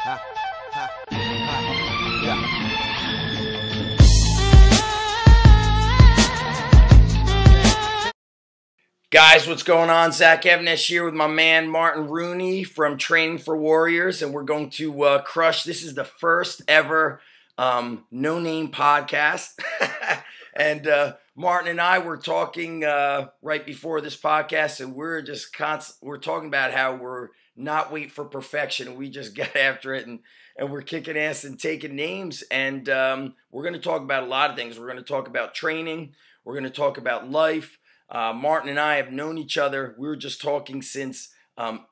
Ha, ha, ha, yeah. Guys, what's going on? Zach Evnesh here with my man Martin Rooney from Training for Warriors, and we're going to crush. This is the first ever no-name podcast, and Martin and I were talking right before this podcast, and we're just we're talking about how we're not wait for perfection, and we just get after it, and we're kicking ass and taking names, and we're going to talk about a lot of things. We're going to talk about training. We're going to talk about life. Martin and I have known each other. We were just talking since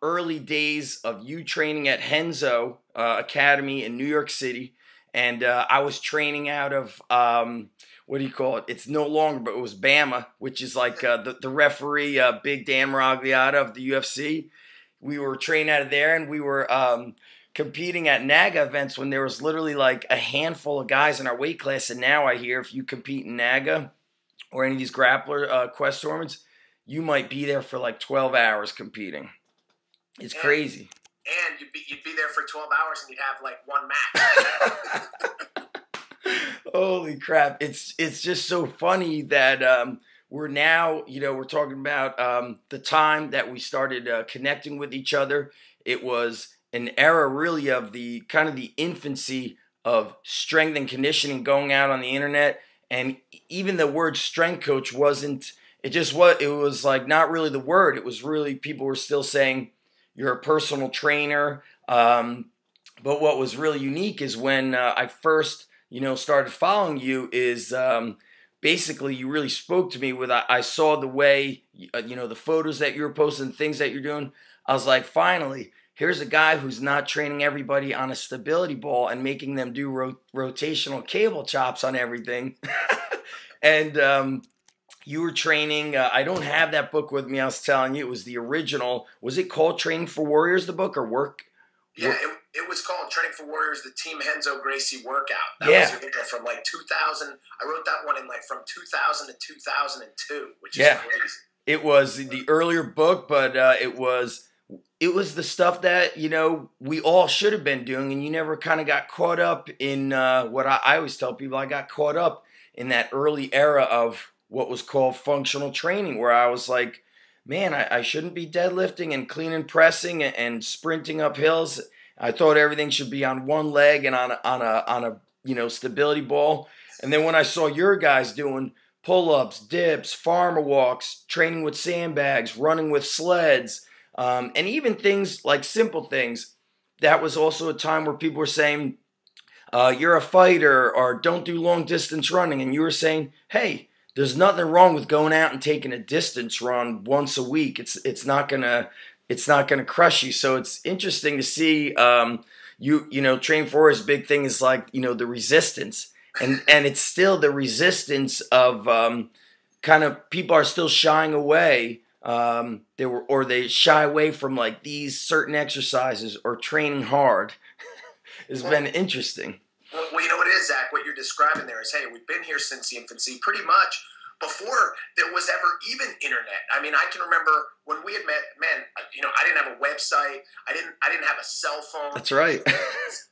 early days of you training at Henzo Academy in New York City. And I was training out of, what do you call it? It's no longer, but it was Bama, which is like the referee, Big Dan Maragliata of the UFC. We were training out of there, and we were competing at NAGA events when there was literally like a handful of guys in our weight class. And now I hear if you compete in NAGA or any of these grappler quest tournaments, you might be there for like 12 hours competing. It's crazy. And you'd be there for 12 hours and you'd have like one match. Holy crap. It's just so funny that we're now, we're talking about the time that we started connecting with each other. It was an era really of the kind of the infancy of strength and conditioning going out on the internet. And even the word strength coach wasn't, it was like not really the word. It was really, people were still saying you're a personal trainer. But what was really unique is when I first, started following you is basically you really spoke to me with, I saw the way, the photos that you were posting, things that you're doing. I was like, finally, here's a guy who's not training everybody on a stability ball and making them do rotational cable chops on everything. And you were training. I don't have that book with me. I was telling you, it was the original. Was it called Training for Warriors, the book, or Work? Yeah, it was called Training for Warriors, the Team Henzo Gracie Workout. That was the original from like 2000. I wrote that one in like from 2000 to 2002, which is crazy. It was the earlier book, but it was the stuff that, we all should have been doing, and you never kind of got caught up in what I always tell people. I got caught up in that early era of what was called functional training, where I was like, man, I shouldn't be deadlifting and clean and pressing and sprinting up hills. I thought everything should be on one leg and on a stability ball. And then when I saw your guys doing pull-ups, dips, farmer walks, training with sandbags, running with sleds, and even things like simple things, that was also a time where people were saying, you're a fighter, or don't do long distance running. And you were saying, hey, there's nothing wrong with going out and taking a distance run once a week. It's not gonna crush you. So it's interesting to see Train for his big thing is like, the resistance. And it's still the resistance of kind of people are still shying away. They shy away from like these certain exercises or training hard. It's been interesting. Well, you know what it is, Zach? What you're describing there is, hey, we've been here since the infancy, pretty much before there was ever even internet. I mean, I can remember when we had met, man, I didn't have a website. I didn't have a cell phone. That's right.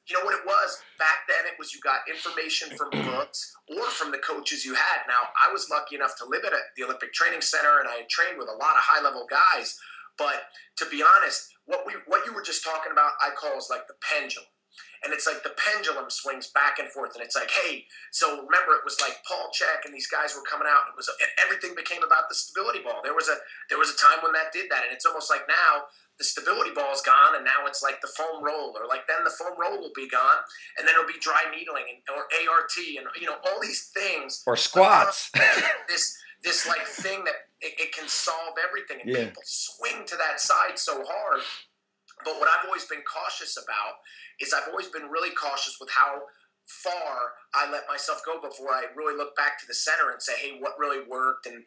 You know what it was? Back then it was you got information from books or from the coaches you had. Now, I was lucky enough to live at the Olympic Training Center, and I had trained with a lot of high-level guys. But to be honest, what you were just talking about, I call is like the pendulum. And it's like the pendulum swings back and forth. And it's like, hey, so remember, it was like Paul Check and these guys were coming out. And everything became about the stability ball. There was a time when that did that. And it's almost like now the stability ball is gone, and now it's like the foam roll, or like then the foam roll will be gone, and then it'll be dry needling or ART and all these things. Or squats. This like thing that it can solve everything. And people swing to that side so hard. But what I've always been cautious about is I've always been really cautious with how far I let myself go before I really look back to the center and say, hey, what really worked? And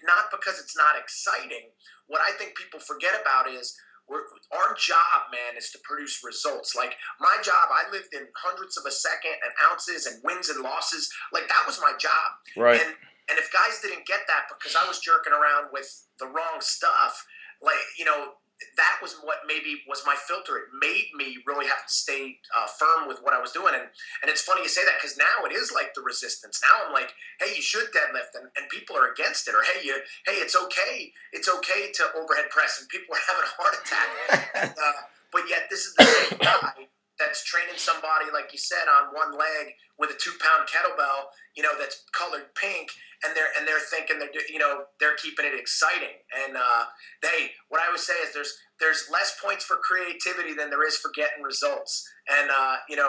not because it's not exciting. What I think people forget about is our job, man, is to produce results. Like my job, I lived in hundredths of a second and ounces and wins and losses. Like that was my job. Right. And if guys didn't get that because I was jerking around with the wrong stuff, like, that was what maybe was my filter. It made me really have to stay firm with what I was doing. And it's funny you say that, because now it is like the resistance. Now I'm like, hey, you should deadlift, and people are against it. Or hey, it's okay to overhead press, and people are having a heart attack. But yet this is the same guy that's training somebody, like you said, on one leg with a 2-pound kettlebell, that's colored pink, and they're thinking they're keeping it exciting. And what I always say is there's less points for creativity than there is for getting results. And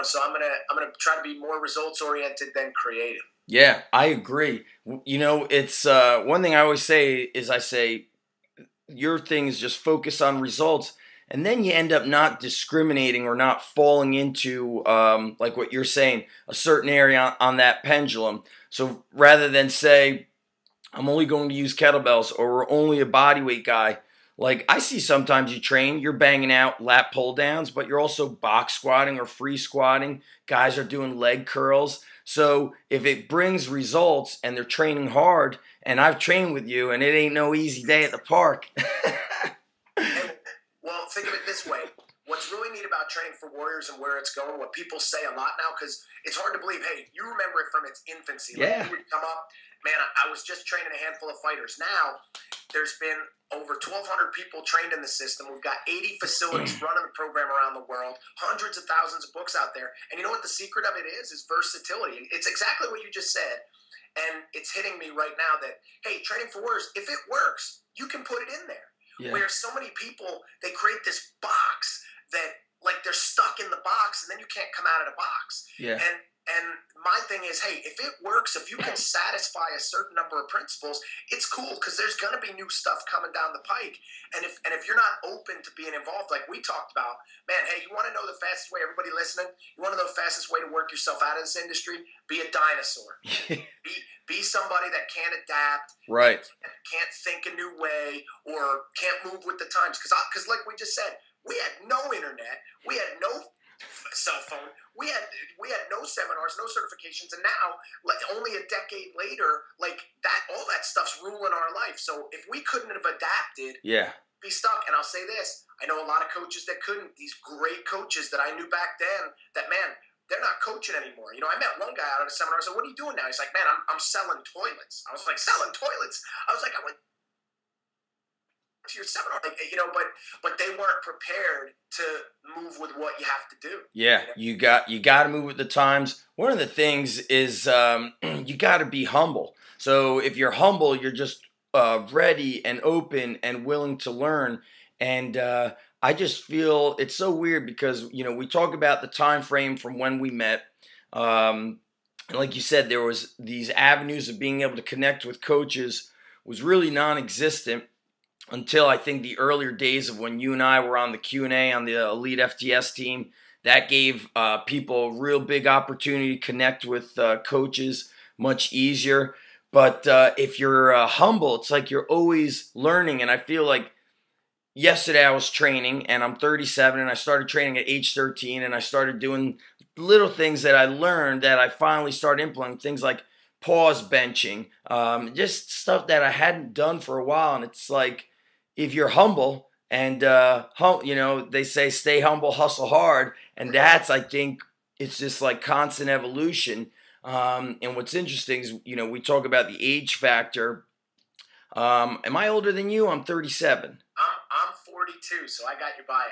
so I'm gonna try to be more results oriented than creative. Yeah, I agree. It's one thing I always say is your thing is just focus on results. And then you end up not discriminating or not falling into, like what you're saying, a certain area on that pendulum. So rather than say, I'm only going to use kettlebells, or we're only a bodyweight guy, like I see sometimes you train, you're banging out lat pull downs, but you're also box squatting or free squatting. Guys are doing leg curls. So if it brings results and they're training hard, and I've trained with you, and it ain't no easy day at the park. Well, think of it this way. What's really neat about Training for Warriors and where it's going, what people say a lot now, because it's hard to believe, hey, you remember it from its infancy. Yeah. Like, you would come up, man, I was just training a handful of fighters. Now, there's been over 1,200 people trained in the system. We've got 80 facilities running the program around the world, hundreds of thousands of books out there. And you know what the secret of it is versatility. It's exactly what you just said. And it's hitting me right now that, hey, Training for Warriors, if it works, you can put it in there. Yeah. Where so many people, they create this box that, like, they're stuck in the box, and then you can't come out of the box. Yeah. And my thing is, hey, if it works, if you can satisfy a certain number of principles, it's cool, because there's going to be new stuff coming down the pike. And if you're not open to being involved, like we talked about, man, hey, you want to know the fastest way, everybody listening, you want to know the fastest way to work yourself out of this industry? Be a dinosaur. Be somebody that can't adapt, right? Can't think a new way, or can't move with the times. Because like we just said, we had no internet, we had no cell phone, we had no seminars, no certifications, and now, like, only a decade later, like that, all that stuff's ruling our life. So if we couldn't have adapted, be stuck. And I'll say this: I know a lot of coaches that couldn't. These great coaches that I knew back then, that, man, they're not coaching anymore. I met one guy out at a seminar. I said, "What are you doing now?" He's like, "Man, I'm selling toilets." I was like, "Selling toilets?" I was like, "I went to your seminar," but they weren't prepared to move with what you have to do. Yeah, you got to move with the times. One of the things is you got to be humble. So if you're humble, you're just ready and open and willing to learn. And I just feel it's so weird because, we talk about the time frame from when we met. And like you said, there was these avenues of being able to connect with coaches was really non-existent until I think the earlier days of when you and I were on the Q&A on the Elite FTS team. That gave people a real big opportunity to connect with coaches much easier. But if you're humble, it's like you're always learning. And I feel like yesterday I was training, and I'm 37, and I started training at age 13, and I started doing little things that I learned that I finally started implementing, things like pause benching, just stuff that I hadn't done for a while. And it's like, if you're humble, and they say stay humble, hustle hard, and that's, I think, it's just like constant evolution. And what's interesting is, we talk about the age factor. Am I older than you? I'm 37. I'm 42, so I got you by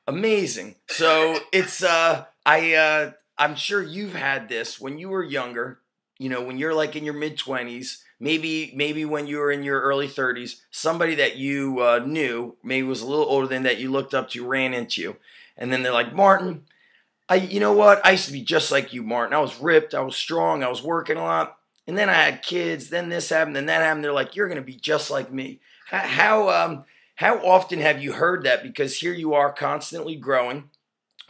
5. Amazing. So it's I'm sure you've had this when you were younger. When you're like in your mid-20s, maybe when you were in your early 30s, somebody that you knew, maybe was a little older than that, you looked up to, ran into you, and then they're like, Martin, you know what? I used to be just like you, Martin. I was ripped, I was strong, I was working a lot, and then I had kids, then this happened, then that happened. They're like, you're going to be just like me. How often have you heard that? Because here you are constantly growing,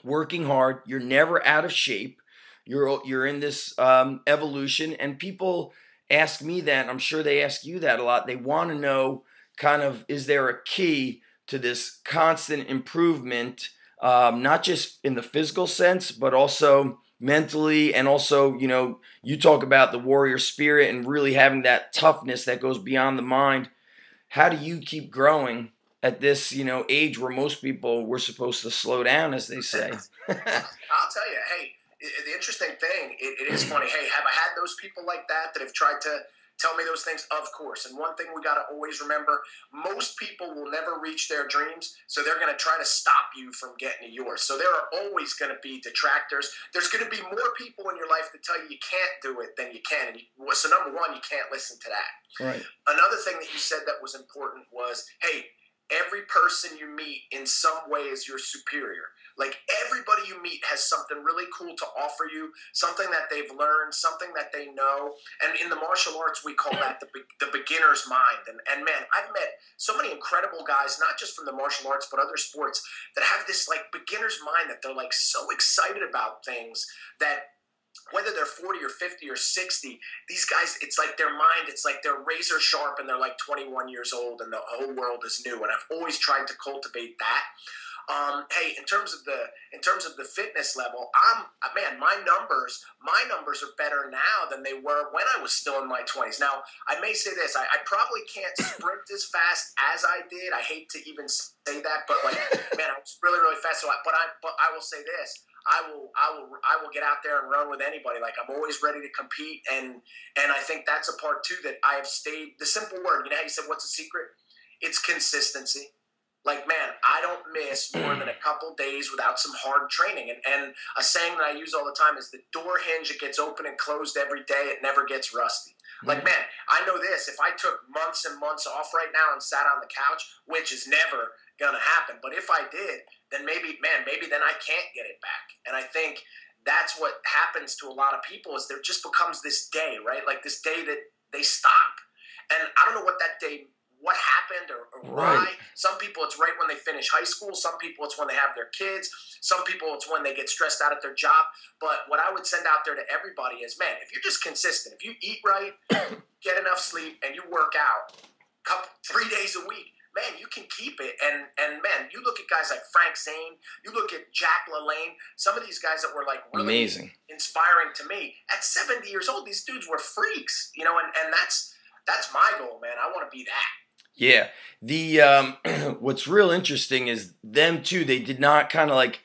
working hard, you're never out of shape. You're in this evolution, and people ask me that, and I'm sure they ask you that a lot. They want to know, kind of, is there a key to this constant improvement, not just in the physical sense, but also mentally, and also, you talk about the warrior spirit and really having that toughness that goes beyond the mind. How do you keep growing at this, age where most people were supposed to slow down, as they say. I'll tell you, hey, the interesting thing, it is funny. Hey, have I had those people like that have tried to tell me those things? Of course. And one thing we got to always remember, most people will never reach their dreams, so they're going to try to stop you from getting to yours. So there are always going to be detractors. There's going to be more people in your life that tell you can't do it than you can. And so number one, you can't listen to that. Right. Another thing that you said that was important was, hey, every person you meet in some way is your superior. Like, everybody you meet has something really cool to offer you, something that they've learned, something that they know. And in the martial arts, we call that the beginner's mind. And man, I've met so many incredible guys, not just from the martial arts, but other sports, that have this like beginner's mind, that they're like so excited about things that whether they're 40 or 50 or 60, these guys, it's like their mind, it's like they're razor sharp and they're like 21 years old and the whole world is new. And I've always tried to cultivate that. Hey, in terms of the fitness level, my numbers are better now than they were when I was still in my 20s. Now, I may say this, I probably can't sprint as fast as I did. I hate to even say that, but like, man, I was really, really fast. But I will say this. I will get out there and run with anybody. Like, I'm always ready to compete, and I think that's a part too that I have stayed. The simple word, you know how you said, what's the secret? It's consistency. Like, man, I don't miss more than a couple days without some hard training. And a saying that I use all the time is the door hinge, it gets open and closed every day. It never gets rusty. Like, man, I know this. If I took months and months off right now and sat on the couch, which is never going to happen, but if I did, then maybe then I can't get it back. And I think that's what happens to a lot of people is there just becomes this day, right? Like this day that they stop. And I don't know what that day what happened or why. Right. Some people, it's right when they finish high school. Some people, it's when they have their kids. Some people, it's when they get stressed out at their job. But what I would send out there to everybody is, man, if you're just consistent, if you eat right, get enough sleep, and you work out 3 days a week, man, you can keep it. And man, you look at guys like Frank Zane, you look at Jack LaLanne, some of these guys that were like really amazing, inspiring to me. At 70 years old, these dudes were freaks, and that's my goal, man. I want to be that. Yeah. The what's real interesting is them too. They did not kind of like,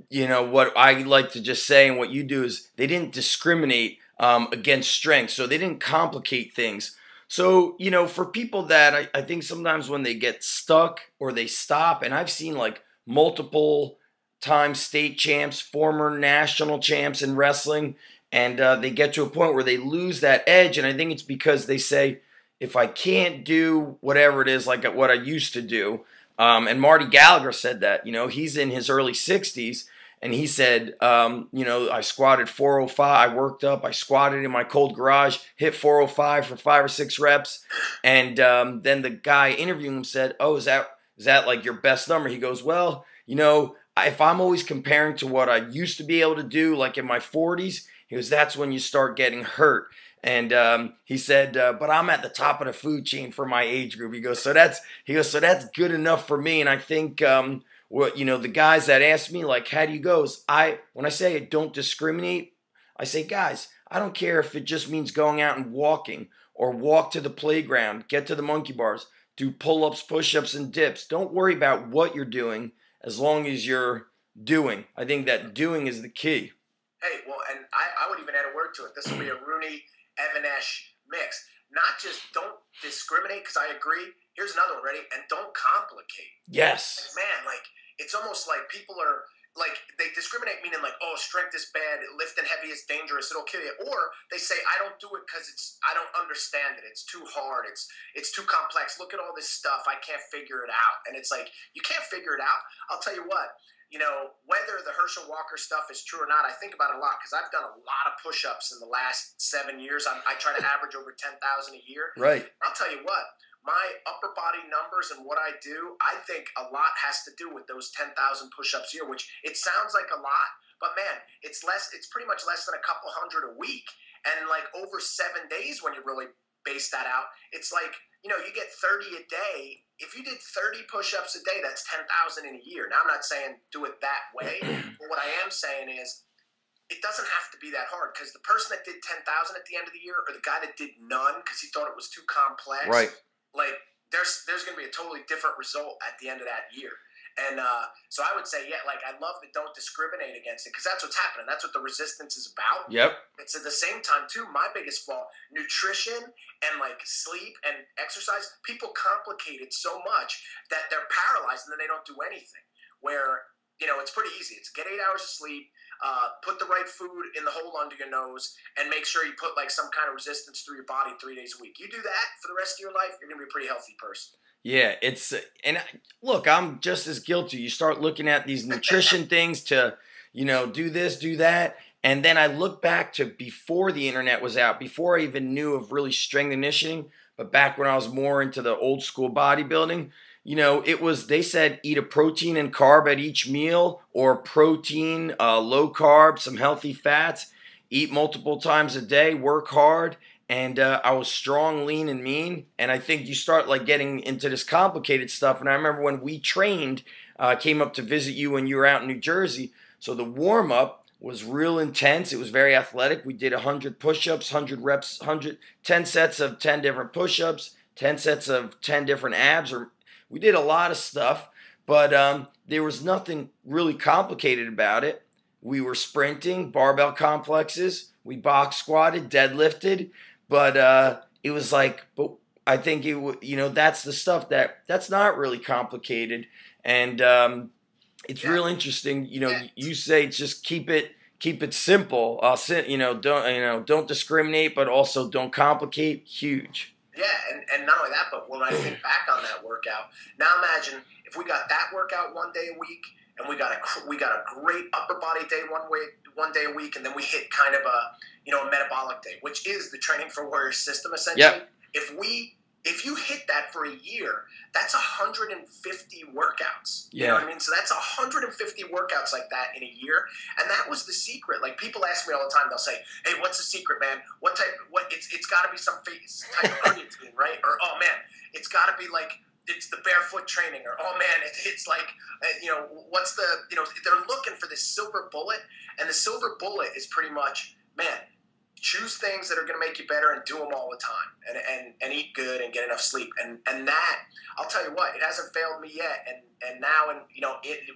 what I like to just say, and what you do is they didn't discriminate against strength, so they didn't complicate things. So for people that I think sometimes when they get stuck or they stop, and I've seen like multiple time state champs, former national champs in wrestling, and they get to a point where they lose that edge, and I think it's because they say, if I can't do whatever it is like what I used to do, and Marty Gallagher said that, he's in his early 60s, and he said, I squatted 405, I worked up, I squatted in my cold garage, hit 405 for 5 or 6 reps, and then the guy interviewing him said, oh, is that like your best number? He goes, well, if I'm always comparing to what I used to be able to do, like in my 40s, he goes, that's when you start getting hurt. And he said, but I'm at the top of the food chain for my age group. He goes, so that's good enough for me. And I think, the guys that ask me, like, how do you go? When I say I don't discriminate, I say, guys, I don't care if it just means going out and walking or walk to the playground, get to the monkey bars, do pull-ups, push-ups, and dips. Don't worry about what you're doing as long as you're doing. I think that doing is the key. Hey, well, and I would even add a word to it. This will be a Rooney Evanesh mix. Not just don't discriminate, because I agree. Here's another one, ready? And don't complicate. Yes. Like, man, like, it's almost like people are, like, they discriminate, meaning like, oh, strength is bad, lifting heavy is dangerous, it'll kill you. Or they say, I don't do it because I don't understand it. It's too hard. It's too complex. Look at all this stuff. I can't figure it out. And it's like, you can't figure it out. I'll tell you what. Whether the Herschel Walker stuff is true or not, I think about it a lot because I've done a lot of push-ups in the last 7 years. I try to average over 10,000 a year. Right. I'll tell you what, my upper body numbers and what I do, I think a lot has to do with those 10,000 push-ups a year, which it sounds like a lot, but man, it's pretty much less than a couple hundred a week. And like over 7 days when you really base that out, it's like, you get 30 a day. If you did 30 push-ups a day, that's 10,000 in a year. Now, I'm not saying do it that way, but what I am saying is it doesn't have to be that hard because the person that did 10,000 at the end of the year or the guy that did none because he thought it was too complex, right? Like, there's going to be a totally different result at the end of that year. And so I would say, yeah, like I love that don't discriminate against it because that's what's happening. That's what the resistance is about. Yep. It's at the same time, too, my biggest flaw, nutrition and like sleep and exercise, people complicate it so much that they're paralyzed and then they don't do anything. Where, it's pretty easy. It's get 8 hours of sleep, put the right food in the hole under your nose, and make sure you put like some kind of resistance through your body 3 days a week. You do that for the rest of your life, you're going to be a pretty healthy person. Yeah, and look, I'm just as guilty. You start looking at these nutrition things to, do this, do that. And then I look back to before the internet was out, before I even knew of really strength and conditioning, but back when I was more into the old school bodybuilding, they said eat a protein and carb at each meal, or protein, low carb, some healthy fats, eat multiple times a day, work hard. And I was strong, lean, and mean. And I think you start like getting into this complicated stuff. And I remember when we trained, came up to visit you when you were out in New Jersey. So the warm up was real intense. It was very athletic. We did 100 push-ups, 100 reps, 10 sets of 10 different push-ups, 10 sets of 10 different abs. We did a lot of stuff, but there was nothing really complicated about it. We were sprinting, barbell complexes. We box squatted, deadlifted. But it was like, but I think that's the stuff that's not really complicated, and it's real interesting. You say just keep it simple. Don't discriminate, but also don't complicate. Huge. Yeah, and not only that, but when I think back on that workout, now imagine if we got that workout 1 day a week, and we got a great upper body day one day a week, and then we hit kind of a metabolic day, which is the Training for Warriors system essentially. Yep. If you hit that for a year, that's 150 workouts. Yeah. You know what I mean? So that's 150 workouts like that in a year, and that was the secret. Like people ask me all the time, they'll say, "Hey, what's the secret, man? What type? It's got to be some type of creatine, right? Or oh man, it's got to be like." It's the barefoot training, or oh man, it's like, what's the, they're looking for this silver bullet, and the silver bullet is pretty much, man, choose things that are going to make you better and do them all the time, and eat good and get enough sleep, and that, I'll tell you what, it hasn't failed me yet, and now,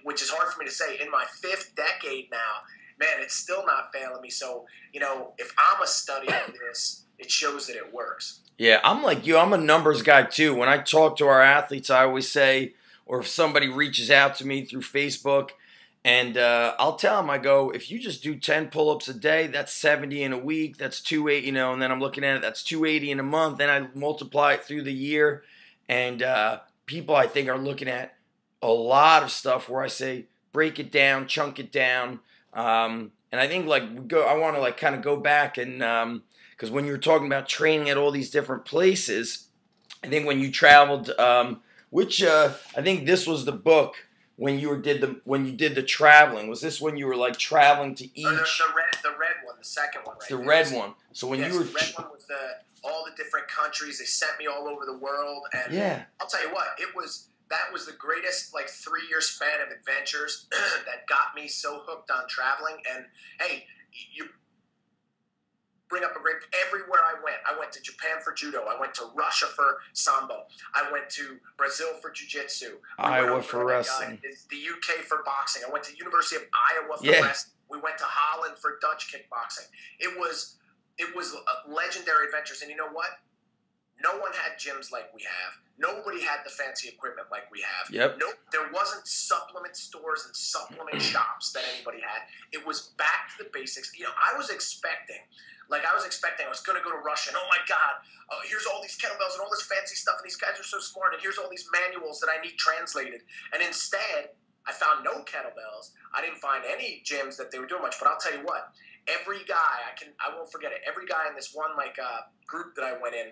which is hard for me to say, in my 5th decade now, man, it's still not failing me. So, if I'm a study of this, it shows that it works. Yeah, I'm like you. I'm a numbers guy too. When I talk to our athletes, I always say, or if somebody reaches out to me through Facebook, and I'll tell them, I go, if you just do 10 pull-ups a day, that's 70 in a week, that's 280, and then I'm looking at it, that's 280 in a month, then I multiply it through the year, and people, I think, are looking at a lot of stuff where I say, break it down, chunk it down, and I think, I want to, kind of go back and, because when you were talking about training at all these different places, I think when you traveled, I think this was the book when you did the traveling. Was this when you were traveling to each? The red one, the second one, right? The red one. So when you were the red one was all the different countries. They sent me all over the world, and yeah, I'll tell you what, that was the greatest 3-year span of adventures that got me so hooked on traveling. And hey, you bring up everywhere I went to Japan for judo, I went to Russia for sambo, I went to Brazil for jiu-jitsu, Iowa for wrestling, the UK for boxing, I went to University of Iowa for wrestling, we went to Holland for Dutch kickboxing. It was legendary adventures, and you know what? No one had gyms like we have. Nobody had the fancy equipment like we have. Yep. No, there wasn't supplement stores and supplement shops that anybody had. It was back to the basics. I was expecting, I was going to go to Russia, and oh my God, here's all these kettlebells and all this fancy stuff, and these guys are so smart, and here's all these manuals that I need translated. And instead, I found no kettlebells. I didn't find any gyms that they were doing much. But I'll tell you what, every guy, I won't forget it, every guy in this one group that I went in,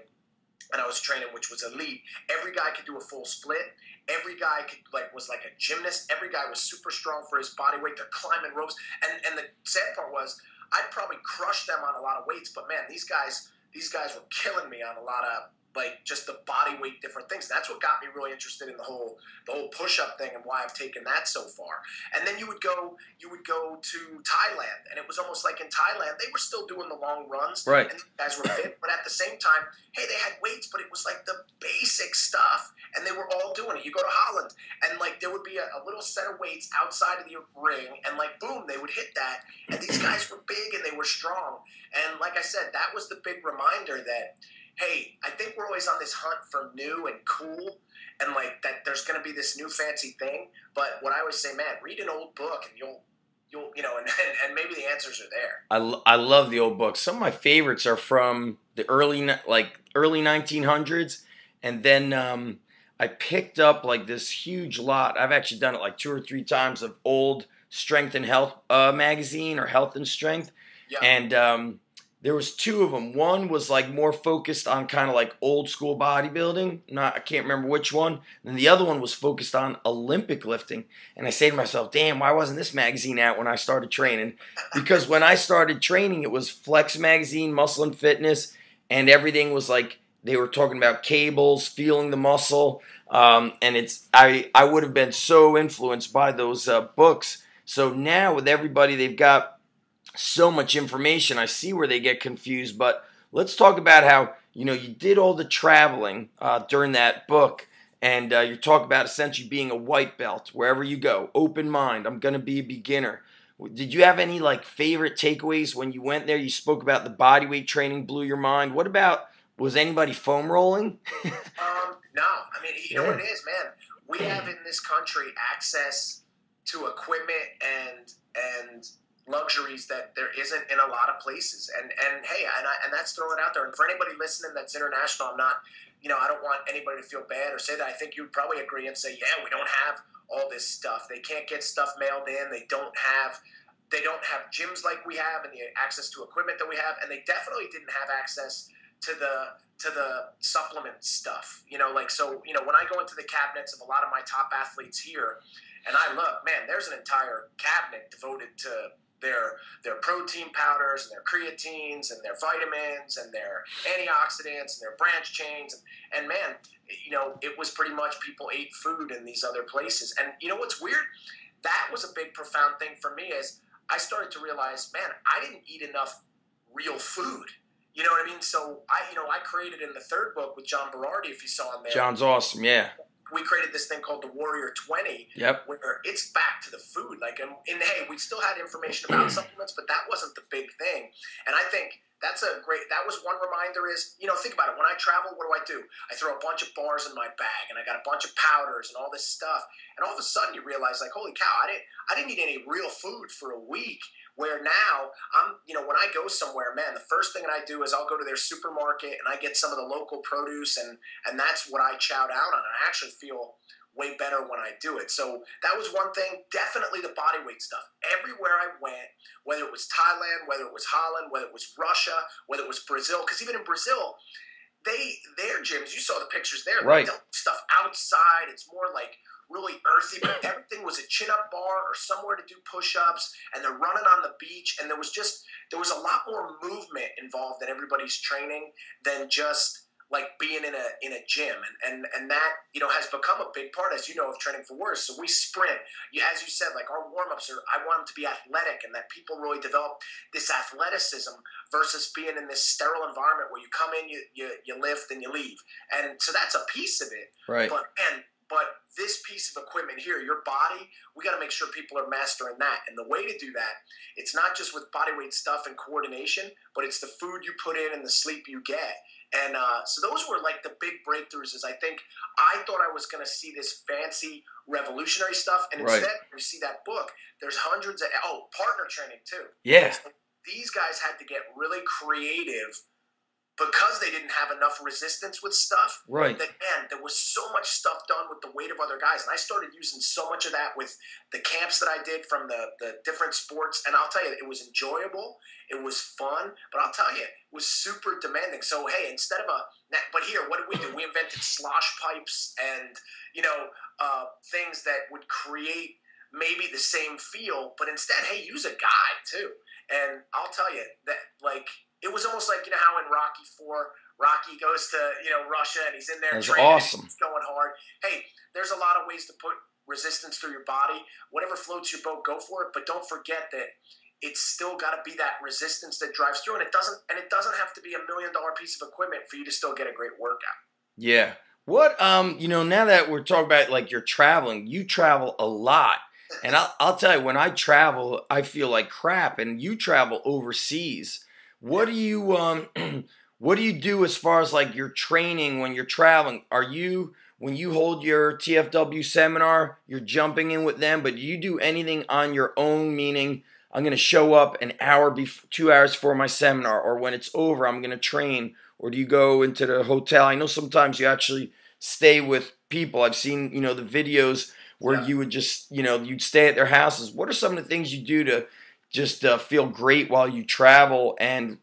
and I was training, which was elite, every guy could do a full split. Every guy was like a gymnast. Every guy was super strong for his body weight. They're climbing ropes. And the sad part was, I'd probably crush them on a lot of weights, but man, these guys were killing me on a lot of like just the body weight, different things. That's what got me really interested in the whole push-up thing and why I've taken that so far. And then you would go to Thailand, and it was almost like in Thailand they were still doing the long runs, Right. and the guys were fit, but at the same time, hey, they had weights, but it was like the basic stuff, and they were all doing it. You go to Holland, and like there would be a little set of weights outside of the ring, and like boom, they would hit that, and these guys were big and they were strong. And like I said, that was the big reminder that, hey, I think we're always on this hunt for new and cool, and like that there's going to be this new fancy thing. But what I always say, man, read an old book and you'll and maybe the answers are there. I love the old books. Some of my favorites are from the early 1900s, and then I picked up like this huge lot. I've actually done it like 2 or 3 times of old Strength and Health magazine, or Health and Strength. Yeah. And there was 2 of them. One was like more focused on kind of like old school bodybuilding. I can't remember which one. And the other one was focused on Olympic lifting. And I say to myself, damn, why wasn't this magazine out when I started training? Because when I started training, it was Flex magazine, Muscle and Fitness, and everything was like, they were talking about cables, feeling the muscle. And I would have been so influenced by those books. So now with everybody, they've got so much information. I see where they get confused, but let's talk about how, you did all the traveling during that book, and you talk about essentially being a white belt wherever you go, open mind, I'm going to be a beginner. Did you have any like favorite takeaways when you went there? You spoke about the body weight training blew your mind. What about, was anybody foam rolling? No. I mean, you know what it is, man? We have in this country access to equipment and luxuries that there isn't in a lot of places, and hey, and that's throwing it out there. And for anybody listening that's international, I'm not, I don't want anybody to feel bad or say that. I think you'd probably agree and say, yeah, we don't have all this stuff. They can't get stuff mailed in. They don't have gyms like we have, and the access to equipment that we have, and they definitely didn't have access to the supplement stuff. So when I go into the cabinets of a lot of my top athletes here, and I look, man, there's an entire cabinet devoted to their protein powders and their creatines and their vitamins and their antioxidants and their branch chains. And man, it was pretty much people ate food in these other places. And you know what's weird? That was a big, profound thing for me, is I started to realize, man, I didn't eat enough real food. You know what I mean? So I created in the 3rd book with John Berardi, if you saw him there. John's awesome, yeah. We created this thing called the Warrior 20, where it's back to the food. Like, and hey, we still had information about supplements, but that wasn't the big thing. And I think that was one reminder is, think about it. When I travel, what do? I throw a bunch of bars in my bag, and I got a bunch of powders and all this stuff. And all of a sudden you realize, like, holy cow, I didn't eat any real food for a week. Where now when I go somewhere, man, the first thing that I do is I'll go to their supermarket and I get some of the local produce, and that's what I chow down on. And I actually feel way better when I do it. So that was one thing. Definitely the body weight stuff. Everywhere I went, whether it was Thailand, whether it was Holland, whether it was Russia, whether it was Brazil, because even in Brazil, their gyms, you saw the pictures there, right? They don't do stuff outside. It's more like really earthy, but everything was a chin-up bar or somewhere to do push-ups, and they're running on the beach, and there was a lot more movement involved in everybody's training than just like being in a gym, and that has become a big part, as you know, of Training for Warriors. So we sprint, as you said, like our warm-ups I want them to be athletic, and that people really develop this athleticism versus being in this sterile environment where you come in, you lift, and you leave, and so that's a piece of it, right? But this piece of equipment here, your body, we got to make sure people are mastering that. And the way to do that, it's not just with body weight stuff and coordination, but it's the food you put in and the sleep you get. And so those were like the big breakthroughs. Is I thought I was going to see this fancy revolutionary stuff. And instead, you see that book, there's hundreds of, partner training too. Yeah. So these guys had to get really creative because they didn't have enough resistance with stuff. Right. That, man, there was so much stuff done with the weight of other guys. And I started using so much of that with the camps that I did from the different sports. And I'll tell you, it was enjoyable. It was fun. But I'll tell you, it was super demanding. So, hey, instead of but here, what did we do? We invented slosh pipes and, things that would create maybe the same feel. But instead, hey, use a guide too. And I'll tell you that, like, it was almost like, you know, how in Rocky 4, Rocky goes to, you know, Russia and he's in there That's training, awesome. he's going hard. Hey, there's a lot of ways to put resistance through your body. Whatever floats your boat, go for it. But don't forget that it's still got to be that resistance that drives through, and it doesn't have to be $1 million piece of equipment for you to still get a great workout. Yeah. What you know, now that we're talking about like you're traveling, you travel a lot. And I'll tell you, when I travel, I feel like crap. And you travel overseas. What do you what do you do as far as like your training when you're traveling? Are you, when you hold your TFW seminar, you're jumping in with them, but do you do anything on your own? Meaning, I'm going to show up an hour 2 hours before my seminar, or when it's over, I'm going to train. Or do you go into the hotel? I know sometimes you actually stay with people. I've seen, you know, the videos where you would just, you know, you'd stay at their houses. What are some of the things you do to just feel great while you travel, and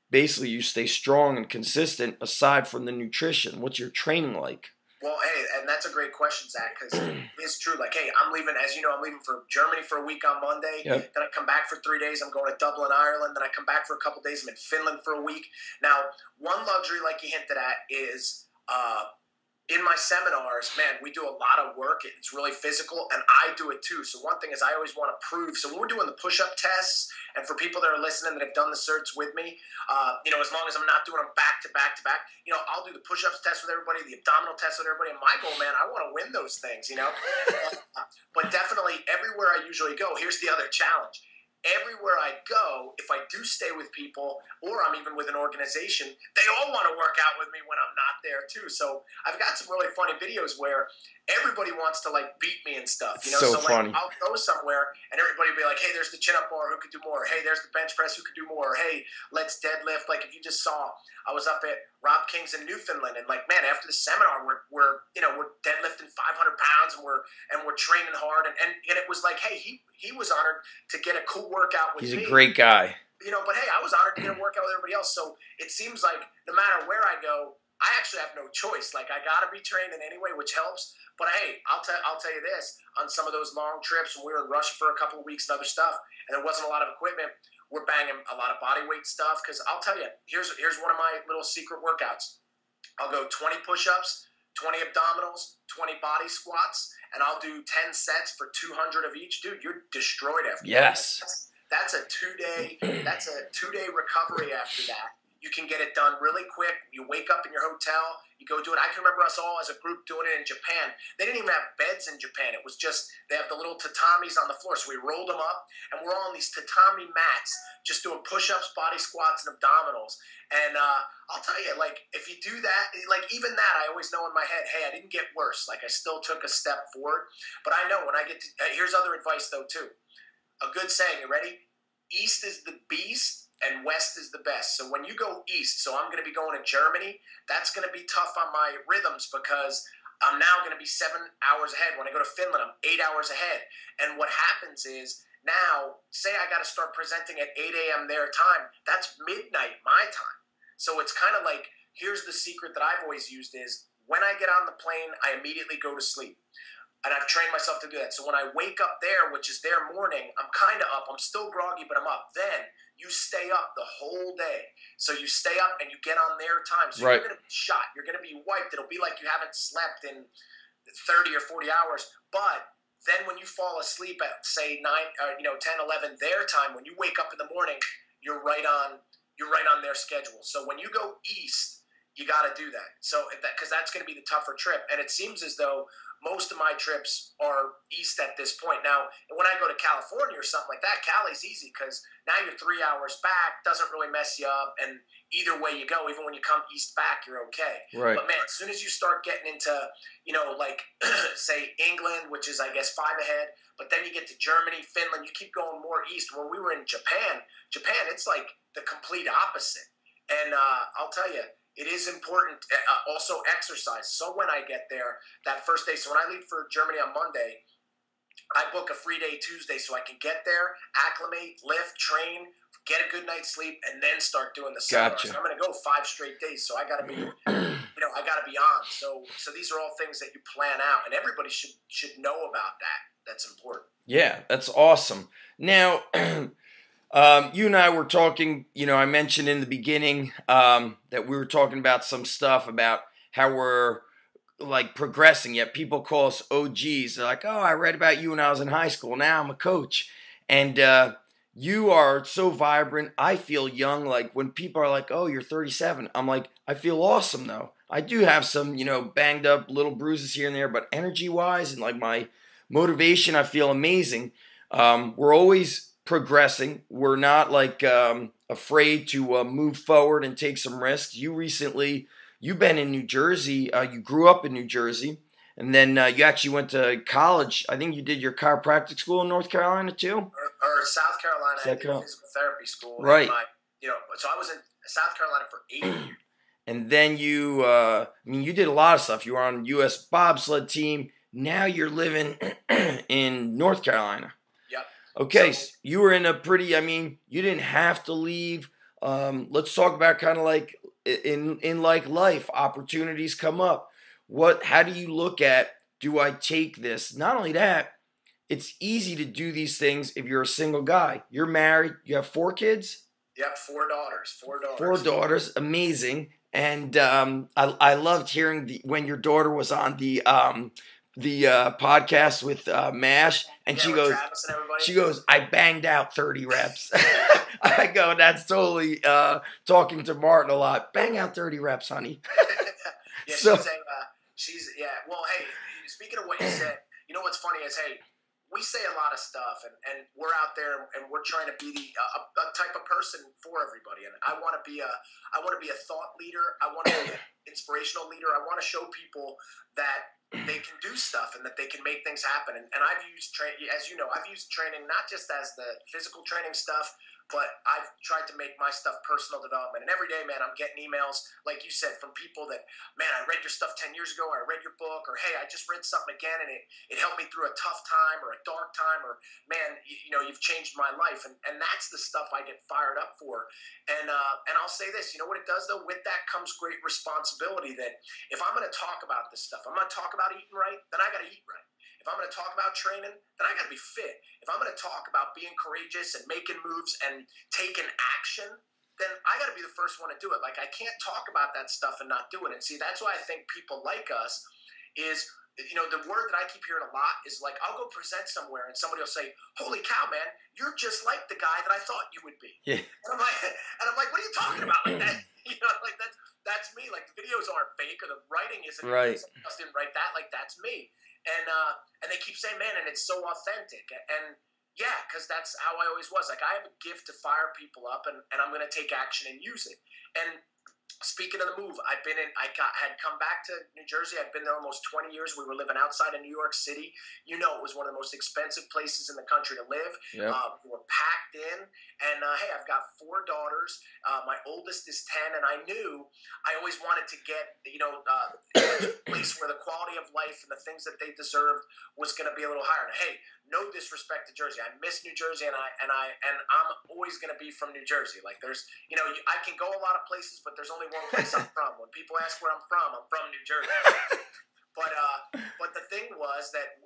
basically you stay strong and consistent aside from the nutrition? What's your training like? Well, hey, and that's a great question, Zach, because it's true. Like, hey, I'm leaving, as you know, I'm leaving for Germany for a week on Monday. Yep. Then I come back for 3 days. I'm going to Dublin, Ireland. Then I come back for a couple days. I'm in Finland for a week. Now, one luxury, like you hinted at, is in my seminars, man, we do a lot of work. It's really physical, and I do it too. So one thing is I always want to prove. So when we're doing the push-up tests, and for people that are listening that have done the certs with me, you know, as long as I'm not doing them back to back to back, you know, I'll do the push-ups test with everybody, the abdominal test with everybody. And my goal, man, I want to win those things, you know. But definitely everywhere I usually go, here's the other challenge. Everywhere I go, if I do stay with people, or I'm even with an organization, they all want to work out with me when I'm not there too. So I've got some really funny videos where everybody wants to like beat me and stuff. You know, So like funny. I'll go somewhere and everybody will be like, "Hey, there's the chin-up bar. Who could do more? Hey, there's the bench press. Who could do more? Hey, let's deadlift." Like if you just saw, I was up at Rob King's in Newfoundland, and like, man, after the seminar, we're deadlifting 500 pounds, and we're training hard, and it was like, hey, he was honored to get a cool workout with me. He's a great guy. You know, but hey, I was honored to get a workout with everybody else. So it seems like no matter where I go, I actually have no choice. Like I got to be trained in any way, which helps. But hey, I'll tell you this: on some of those long trips when we were in Russia for a couple of weeks and other stuff, and there wasn't a lot of equipment, we're banging a lot of body weight stuff. Because I'll tell you, here's one of my little secret workouts. I'll go 20 push-ups, 20 abdominals, 20 body squats, and I'll do 10 sets for 200 of each. Dude, you're destroyed after Yes. that. That's a 2-day recovery after that. You can get it done really quick. You wake up in your hotel, you go do it. I can remember us all as a group doing it in Japan. They didn't even have beds in Japan. It was just, they have the little tatamis on the floor. So we rolled them up, and we're all on these tatami mats just doing push-ups, body squats, and abdominals. And I'll tell you, like, if you do that, like, even that, I always know in my head, hey, I didn't get worse. Like, I still took a step forward. But I know when I get to, here's other advice, though, too. A good saying, you ready? East is the beast, and west is the best. So when you go east, so I'm going to be going to Germany, that's going to be tough on my rhythms because I'm now going to be 7 hours ahead. When I go to Finland, I'm 8 hours ahead. And what happens is now, say I got to start presenting at 8 a.m. their time, that's midnight my time. So it's kind of like, here's the secret that I've always used is when I get on the plane, I immediately go to sleep. And I've trained myself to do that. So when I wake up there, which is their morning, I'm kind of up. I'm still groggy, but I'm up. Then you stay up the whole day. So you stay up and you get on their time. So Right. You're going to be shot. You're going to be wiped. It'll be like you haven't slept in 30 or 40 hours. But then when you fall asleep at, say, 10, 11 their time, when you wake up in the morning, you're right on their schedule. So when you go east, you got to do that. So because that's going to be the tougher trip. And it seems as though most of my trips are east at this point. Now, when I go to California or something like that, Cali's easy because now you're 3 hours back, doesn't really mess you up, and either way you go, even when you come east back, you're okay. Right. But man, as soon as you start getting into, like, say, England, which is, I guess, 5 ahead, but then you get to Germany, Finland, you keep going more east. When we were in Japan, it's like the complete opposite. And I'll tell you, it is important, also exercise. So when I get there, that first day, so when I leave for Germany on Monday, I book a free day Tuesday so I can get there, acclimate, lift, train, get a good night's sleep, and then start doing the seminars. Gotcha. I'm going to go 5 straight days, so I got to be, I got to be on. So these are all things that you plan out, and everybody should know about that. That's important. Yeah, that's awesome. Now, You and I were talking, I mentioned in the beginning that we were talking about some stuff about how we're like progressing, yet people call us OGs. They're like, oh, I read about you when I was in high school. Now I'm a coach. And you are so vibrant. I feel young. Like when people are like, oh, you're 37. I'm like, I feel awesome though. I do have some, banged up little bruises here and there, but energy wise and like my motivation, I feel amazing. We're always progressing. We're not like afraid to move forward and take some risks. You've been in New Jersey. You grew up in New Jersey, and then you actually went to college. I think you did your chiropractic school in North Carolina too, or South Carolina. I did physical therapy school. Right. So I was in South Carolina for 8 years. And then you did a lot of stuff. You were on U.S. bobsled team. Now you're living in North Carolina. Yep. Okay, so you were in a pretty. You didn't have to leave. Let's talk about kind of like in like life, opportunities come up. How do you look at? Do I take this? Not only that, it's easy to do these things if you're a single guy. You're married. You have 4 kids. Yep, 4 daughters. 4 daughters. 4 daughters, amazing. And I loved hearing when your daughter was on the podcast with Mash, and she goes, I banged out 30 reps. I go, that's totally talking to Martin a lot. Bang out 30 reps, honey. Yeah, well, hey, speaking of what you said, what's funny is, hey, we say a lot of stuff, and we're out there, and we're trying to be a type of person for everybody. And I want to be a thought leader. I want to be an inspirational leader. I want to show people that they can do stuff and that they can make things happen. And I've used as you know, I've used training not just as the physical training stuff, but I've tried to make my stuff personal development. And every day, man, I'm getting emails, like you said, from people that, man, I read your stuff 10 years ago, or I read your book, or hey, I just read something again, and it helped me through a tough time or a dark time, or man, you've changed my life. And that's the stuff I get fired up for. And I'll say this, you know what it does though? With that comes great responsibility, that if I'm going to talk about this stuff, I'm going to talk about eating right, then I got to eat right. If I'm going to talk about training, then I got to be fit. If I'm going to talk about being courageous and making moves and taking action, then I got to be the first one to do it. Like, I can't talk about that stuff and not do it. And see, that's why I think people like us is, the word that I keep hearing a lot is like, I'll go present somewhere and somebody will say, holy cow, man, you're just like the guy that I thought you would be. Yeah. And I'm like, what are you talking about? Like that, like that's me. Like, the videos aren't fake, or the writing isn't right. Somebody else didn't write that. Like, that's me. And they keep saying, man, and it's so authentic. And yeah, because that's how I always was. Like, I have a gift to fire people up, and I'm going to take action and use it. And speaking of the move, I had come back to New Jersey. I'd been there almost 20 years. We were living outside of New York City. It was one of the most expensive places in the country to live. Yep. We were packed in. And, hey, I've got 4 daughters. My oldest is 10. And I knew I always wanted to get, a place where the quality of life and the things that they deserved was going to be a little higher. And, hey, no disrespect to Jersey. I miss New Jersey, and I'm always going to be from New Jersey. Like, there's, I can go a lot of places, but there's only one place I'm from. When people ask where I'm from New Jersey. But the thing was that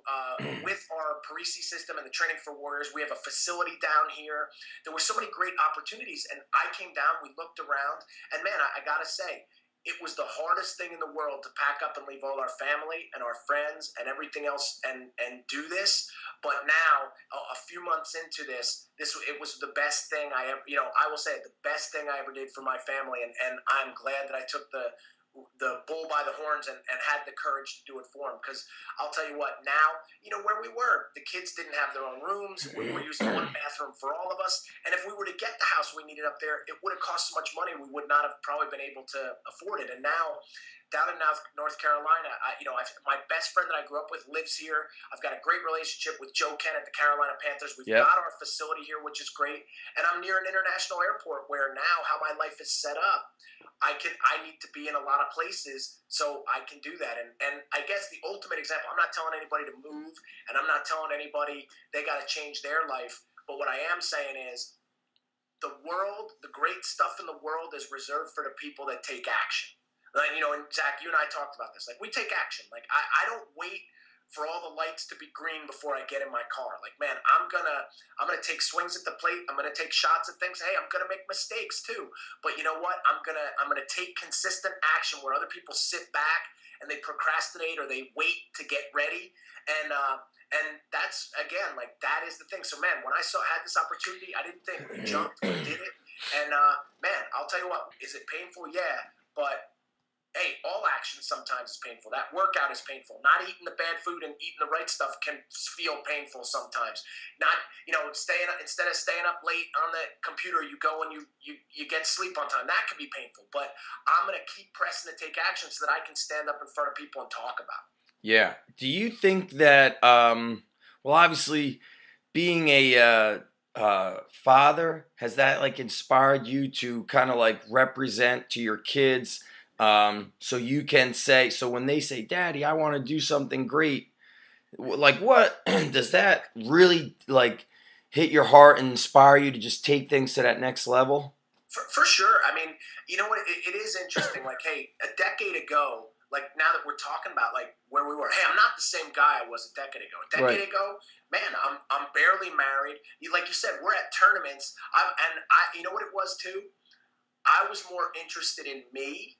with our Parisi system and the Training for Warriors, we have a facility down here. There were so many great opportunities, and I came down, we looked around, and man, I got to say, it was the hardest thing in the world to pack up and leave all our family and our friends and everything else and do this. But now, a few months into this, it was the best thing I ever, I will say it, the best thing I ever did for my family. And I'm glad that I took the bull by the horns and had the courage to do it for them. Because I'll tell you what, now, where we were, the kids didn't have their own rooms. We were using one bathroom for all of us. And if we were to get the house we needed up there, it would have cost so much money, we would not have probably been able to afford it. And now, down in North Carolina, my best friend that I grew up with lives here. I've got a great relationship with Joe Ken at the Carolina Panthers. We've got our facility here, which is great. And I'm near an international airport where now how my life is set up, I need to be in a lot of places so I can do that. And I guess the ultimate example, I'm not telling anybody to move, and I'm not telling anybody they got to change their life. But what I am saying is the great stuff in the world is reserved for the people that take action. Like, and Zach, you and I talked about this. Like, we take action. Like, I don't wait for all the lights to be green before I get in my car. Like, man, I'm going gonna take swings at the plate. I'm gonna take shots at things. Hey, I'm gonna make mistakes too. But you know what? I'm gonna take consistent action where other people sit back and they procrastinate or they wait to get ready. And that's, again, like, that is the thing. So, man, when I had this opportunity, I didn't think. We jumped, we did it. And, man, I'll tell you what, is it painful? Yeah. But, hey, all action sometimes is painful. That workout is painful. Not eating the bad food and eating the right stuff can feel painful sometimes. Not, instead of staying up late on the computer, you go and you get sleep on time. That can be painful. But I'm going to keep pressing to take action so that I can stand up in front of people and talk about it. Yeah. Do you think that, well, obviously, being a father, has that like inspired you to kind of like represent to your kids, so you can say, so when they say, Daddy, I want to do something great, like what does that really like hit your heart and inspire you to just take things to that next level? For sure. I mean, you know what? It is interesting. Like, hey, a decade ago, like now that we're talking about like where we were, hey, I'm not the same guy I was a decade ago. A decade ago, man, I'm barely married. Like you said, we're at tournaments. You know what it was too? I was more interested in me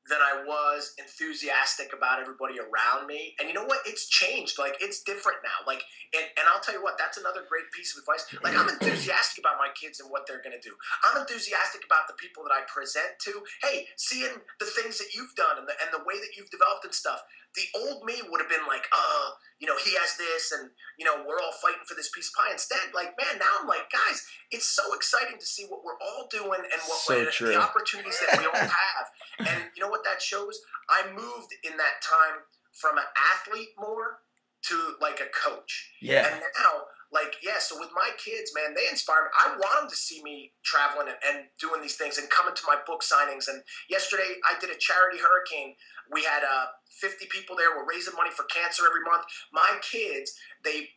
than I was enthusiastic about everybody around me. And you know what? It's changed. Like, it's different now. Like, and I'll tell you what, that's another great piece of advice. Like, I'm enthusiastic about my kids and what they're going to do. I'm enthusiastic about the people that I present to. Hey, seeing the things that you've done and the way that you've developed and stuff. The old me would have been like, he has this and, we're all fighting for this piece of pie. Instead, like, man, now I'm like, guys, it's so exciting to see what we're all doing and the opportunities that we all have. And you know what that shows? I moved in that time from an athlete more to like a coach. Yeah. And now, so with my kids, man, they inspire me. I want them to see me traveling and doing these things and coming to my book signings. And yesterday I did a charity hurricane. We had 50 people there. We're raising money for cancer every month. My kids, they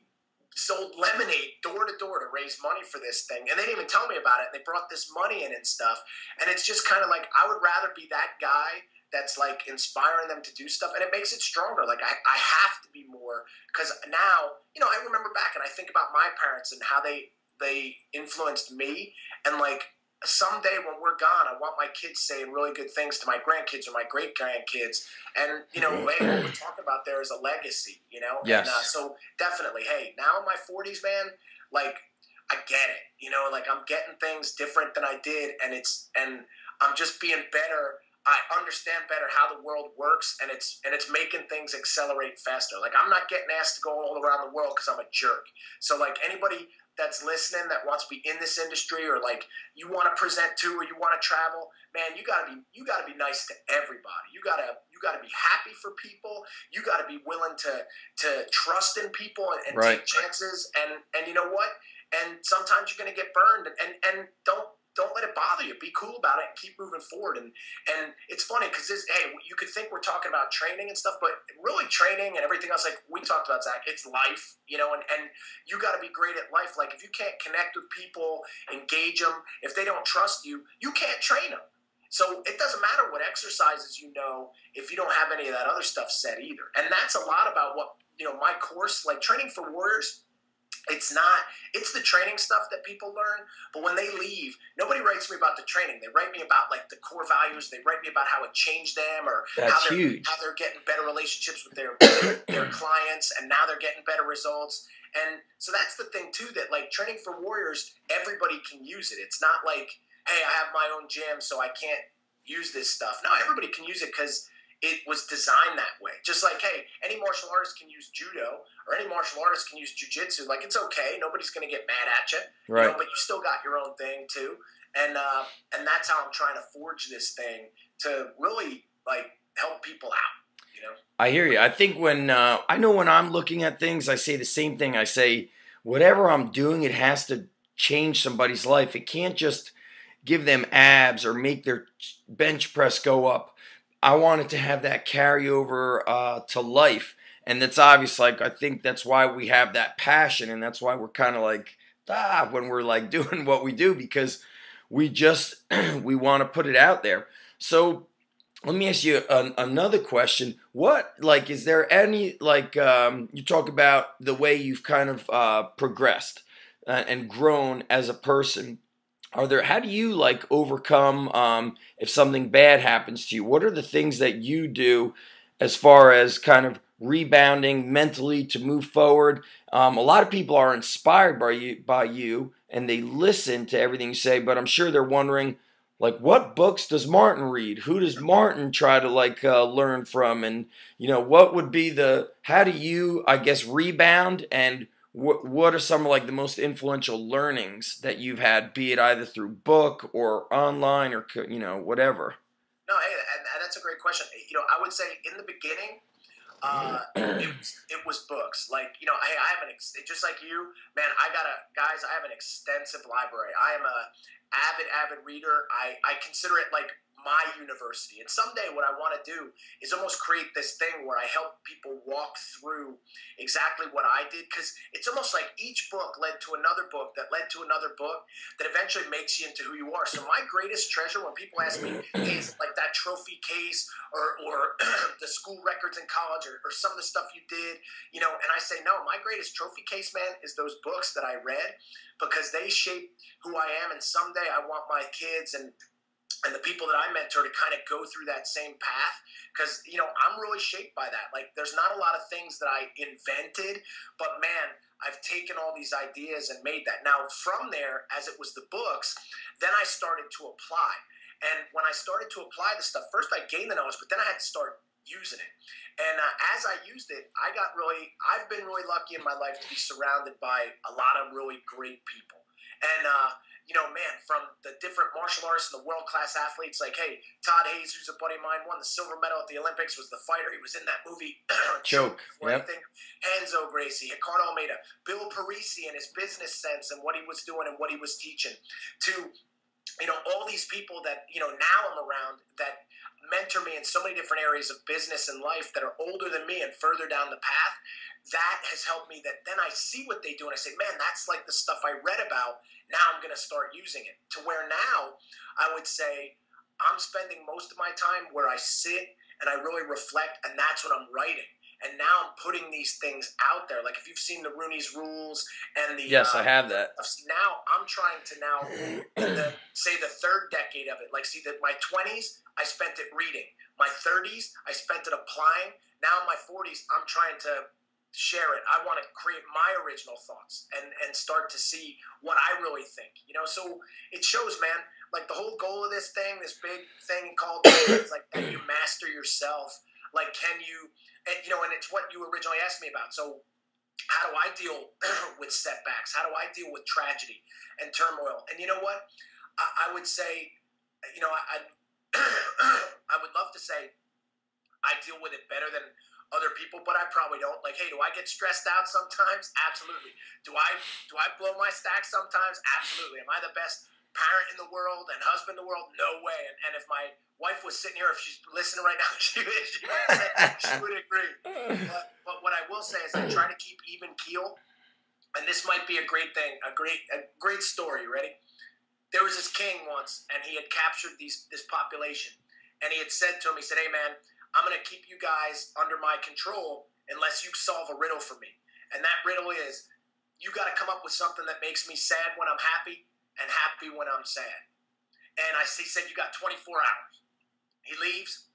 sold lemonade door to door to raise money for this thing. And they didn't even tell me about it. They brought this money in and stuff. And it's just kind of like, I would rather be that guy that's like inspiring them to do stuff. And it makes it stronger. Like I have to be more, because now, I remember back and I think about my parents and how they influenced me. And like someday when we're gone, I want my kids saying really good things to my grandkids or my great grandkids. And, hey, what we're talking about there is a legacy, Yes. And so definitely, hey, now in my 40s, man, like I get it, like I'm getting things different than I did. And I'm just being better. I understand better how the world works, and it's making things accelerate faster. Like I'm not getting asked to go all around the world because I'm a jerk. So like anybody that's listening that wants to be in this industry or like you want to present to or you want to travel, man, you gotta be nice to everybody. You gotta be happy for people. You gotta be willing to trust in people and take chances. And you know what? And sometimes you're gonna get burned and don't let it bother you. Be cool about it and keep moving forward. And it's funny because you could think we're talking about training and stuff, but really training and everything else, like we talked about, Zach, it's life, and you got to be great at life. Like if you can't connect with people, engage them, if they don't trust you, you can't train them. So it doesn't matter what exercises if you don't have any of that other stuff set either. And that's a lot about what, my course, like Training for Warriors, it's the training stuff that people learn, but when they leave, nobody writes me about the training. They write me about like the core values. They write me about how it changed them or how they're getting better relationships with their clients, and now they're getting better results. And so that's the thing too, that like Training for Warriors, everybody can use it. It's not like, hey, I have my own gym, so I can't use this stuff. No, everybody can use it because it was designed that way. Just like, hey, any martial artist can use judo or any martial artist can use jiu-jitsu. Like, it's okay. Nobody's going to get mad at you. Right. But you still got your own thing, too. And that's how I'm trying to forge this thing to really, like, help people out, I hear you. I think when I'm looking at things, I say the same thing. I say, whatever I'm doing, it has to change somebody's life. It can't just give them abs or make their bench press go up. I wanted to have that carryover to life. And that's obvious. Like, I think that's why we have that passion. And that's why we're kind of like, when we're like doing what we do, because we want to put it out there. So Let me ask you another question. What, like, is there any, like, you talk about the way you've kind of progressed and grown as a person. How do you, like, overcome if something bad happens to you? What are the things that you do as far as kind of rebounding mentally to move forward? A lot of people are inspired by you, and they listen to everything you say, but I'm sure they're wondering, like, what books does Martin read? Who does Martin try to, like, learn from? And, what would be how do you, I guess, rebound? And what are some, like, the most influential learnings that you've had, be it either through book or online or, whatever? No, hey, and that's a great question. I would say in the beginning, it was books. Like, hey, I have just like you, man. Guys. I have an extensive library. I am a avid reader. I consider it like my university. And someday, what I want to do is almost create this thing where I help people walk through exactly what I did, because it's almost like each book led to another book that led to another book that eventually makes you into who you are. So my greatest treasure, when people ask me, hey, is it like that trophy case or the school records in college or some of the stuff you did, and I say, no, my greatest trophy case, man, is those books that I read, because they shape who I am. And someday I want my kids and the people that I mentor to kind of go through that same path, because I'm really shaped by that. Like, there's not a lot of things that I invented, but man, I've taken all these ideas and made that. Now from there, as it was the books, then I started to apply. And when I started to apply the stuff, first I gained the knowledge, but then I had to start using it. And as I used it, I've been really lucky in my life to be surrounded by a lot of really great people. And man, from the different martial artists and the world-class athletes, like, hey, Todd Hayes, who's a buddy of mine, won the silver medal at the Olympics, was the fighter. He was in that movie, Choke. Yep. Anything. Hanzo Gracie, Ricardo Almeida, Bill Parisi and his business sense and what he was doing and what he was teaching, to all these people that, now I'm around that mentor me in so many different areas of business and life that are older than me and further down the path. That has helped me, that then I see what they do and I say, man, that's like the stuff I read about. Now I'm going to start using it, to where now I would say I'm spending most of my time where I sit and I really reflect, and that's what I'm writing. And now I'm putting these things out there. Like, if you've seen the Rooney's Rules and the Yes, I have that. Now I'm trying to in the third decade of it. Like, see, that my 20s I spent it reading. My 30s I spent it applying. Now in my 40s I'm trying to share it. I want to create my original thoughts and start to see what I really think. So it shows, man. Like, the whole goal of this thing, this big thing called is like, can you master yourself? Like, can you, and it's what you originally asked me about. So how do I deal with setbacks? How do I deal with tragedy and turmoil? And you know what? I would say, I would love to say I deal with it better than other people, but I probably don't. Like, hey, do I get stressed out sometimes? Absolutely. Do I blow my stack sometimes? Absolutely. Am I the best parent in the world and husband in the world? No way. And if my wife was sitting here, if she's listening right now, she would agree. But what I will say is I try to keep even keel, and this might be a great thing, a great story. Ready? There was this king once, and he had captured this population, and he had said to him, he said, hey man, I'm going to keep you guys under my control unless you solve a riddle for me. And that riddle is, you got to come up with something that makes me sad when I'm happy and happy when I'm sad. And he said, you got 24 hours. He leaves.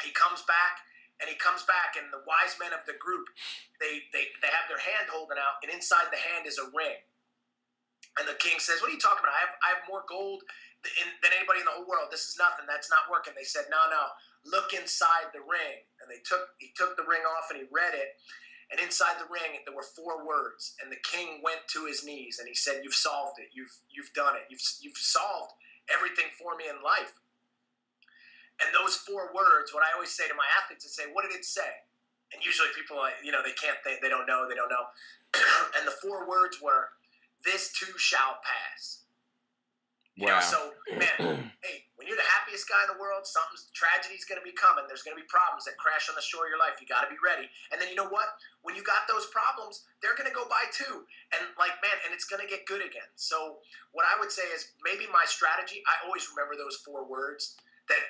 He comes back, and the wise men of the group, they have their hand holding out, and inside the hand is a ring. And the king says, what are you talking about? I have more gold than anybody in the whole world. This is nothing. That's not working. They said, no. Look inside the ring. And he took the ring off and he read it. And inside the ring, there were 4 words. And the king went to his knees and he said, you've solved it. You've done it. You've solved everything for me in life. And those 4 words, what I always say to my athletes is say, what did it say? And usually people, they can't, they don't know. And the 4 words were, this too shall pass. Wow. So, man, hey, when you're the happiest guy in the world, tragedy's going to be coming. There's going to be problems that crash on the shore of your life. You got to be ready. And then you know what? When you got those problems, they're going to go by too. And and it's going to get good again. So what I would say is maybe my strategy, I always remember those 4 words. that,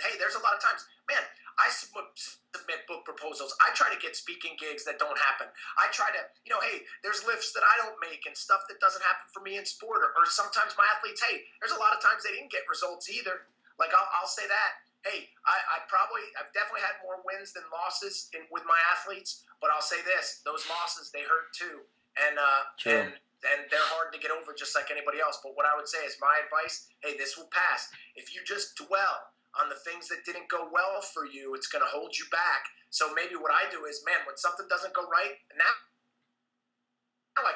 hey, there's a lot of times, man, I submit book proposals. I try to get speaking gigs that don't happen. I try to, hey, there's lifts that I don't make and stuff that doesn't happen for me in sport. Or sometimes my athletes, hey, there's a lot of times they didn't get results either. Like, I'll say that. Hey, I've definitely had more wins than losses with my athletes, but I'll say this, those losses, they hurt too. And they're hard to get over just like anybody else. But what I would say is my advice, hey, this will pass. If you just dwell on the things that didn't go well for you, it's going to hold you back. So maybe what I do is, man, when something doesn't go right, now I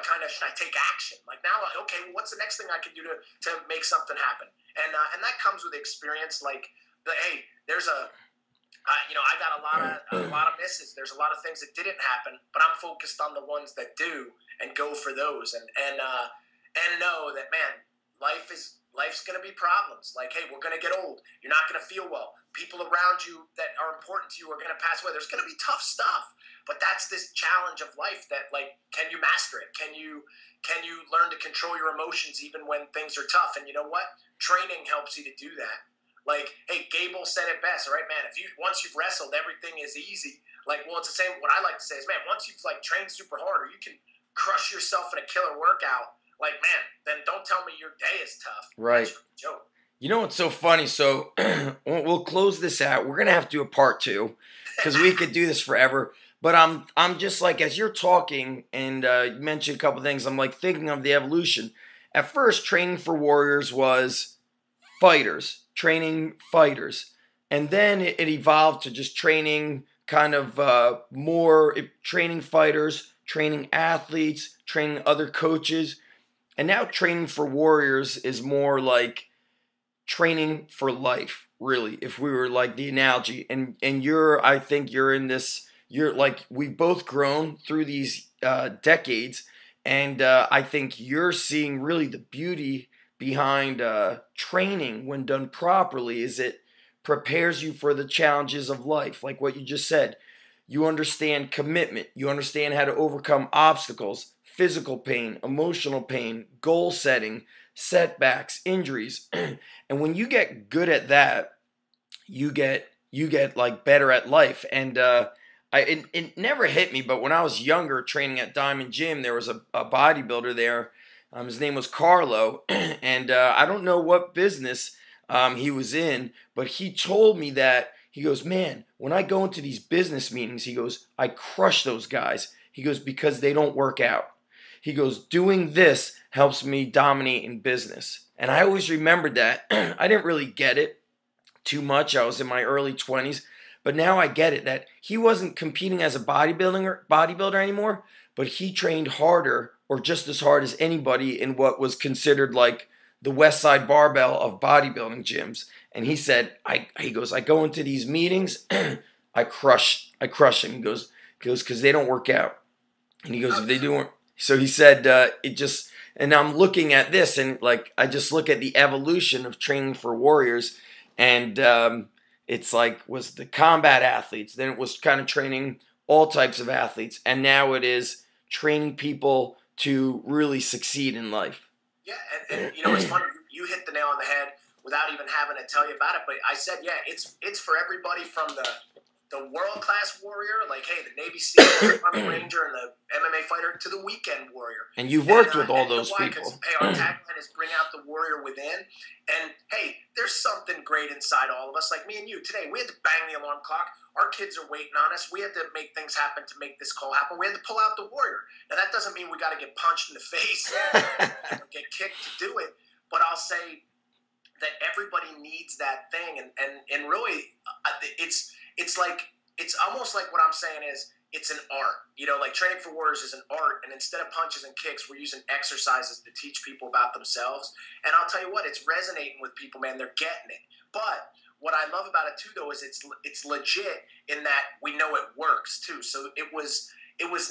take action. Like now, okay, well, what's the next thing I can do to make something happen? And that comes with experience. Like, hey, there's I got a lot of misses. There's a lot of things that didn't happen, but I'm focused on the ones that do and go for those. And know that, man, life's going to be problems. Like, hey, we're going to get old. You're not going to feel well. People around you that are important to you are going to pass away. There's going to be tough stuff, but that's this challenge of life that, like, can you master it? Can you learn to control your emotions even when things are tough? And you know what? Training helps you to do that. Like, hey, Gable said it best, all right, man, once you've wrestled, everything is easy. Like, well, it's the same. What I like to say is, man, once you've, like, trained super hard, or you can crush yourself in a killer workout, like, man, then don't tell me your day is tough. Right. That's a joke. You know what's so funny? So we'll close this out. We're gonna have to do a part 2 because we could do this forever. But I'm just like, as you're talking and you mentioned a couple things, I'm like thinking of the evolution. At first, training for warriors was training fighters, and then it evolved to just training kind of training fighters, training athletes, training other coaches, and now training for warriors is more like training for life, really, if we were like the analogy. And I think you're in this, you're like, we've both grown through these decades, and I think you're seeing really the beauty behind training when done properly is it prepares you for the challenges of life. Like what you just said, you understand commitment, you understand how to overcome obstacles, physical pain, emotional pain, goal setting, setbacks, injuries. And when you get good at that, you get like better at life. And it never hit me, but when I was younger training at Diamond Gym, there was a bodybuilder there. His name was Carlo, and I don't know what business he was in, but he told me that, he goes, man, when I go into these business meetings, he goes, I crush those guys. He goes, because they don't work out. He goes, doing this helps me dominate in business. And I always remembered that. I didn't really get it too much. I was in my early 20s. But now I get it, that he wasn't competing as a bodybuilder anymore, but he trained harder or just as hard as anybody in what was considered like the West Side Barbell of bodybuilding gyms. And he said, he goes, I go into these meetings, I crush him. He goes, because they don't work out. And he goes, if they do, so he said, and I'm looking at this and like, I just look at the evolution of training for warriors, and it's like, was the combat athletes, then it was kind of training all types of athletes, and now it is training people to really succeed in life. Yeah, and you know, it's funny, you hit the nail on the head without even having to tell you about it, but I said, yeah, it's for everybody from the world-class warrior, like, hey, the Navy SEAL, the Army Ranger, and the MMA fighter, to the weekend warrior. And you've worked with all those people. Hey, our tagline is bring out the warrior within. And, hey, there's something great inside all of us. Like me and you today, we had to bang the alarm clock. Our kids are waiting on us. We had to make things happen to make this call happen. We had to pull out the warrior. Now, that doesn't mean we got to get punched in the face or get kicked to do it. But I'll say that everybody needs that thing. And really, it's like, it's almost like what I'm saying is it's an art. You know, like training for warriors is an art, and instead of punches and kicks, we're using exercises to teach people about themselves. And I'll tell you what, it's resonating with people, man. They're getting it. But what I love about it too, though, is it's legit in that we know it works too. So it was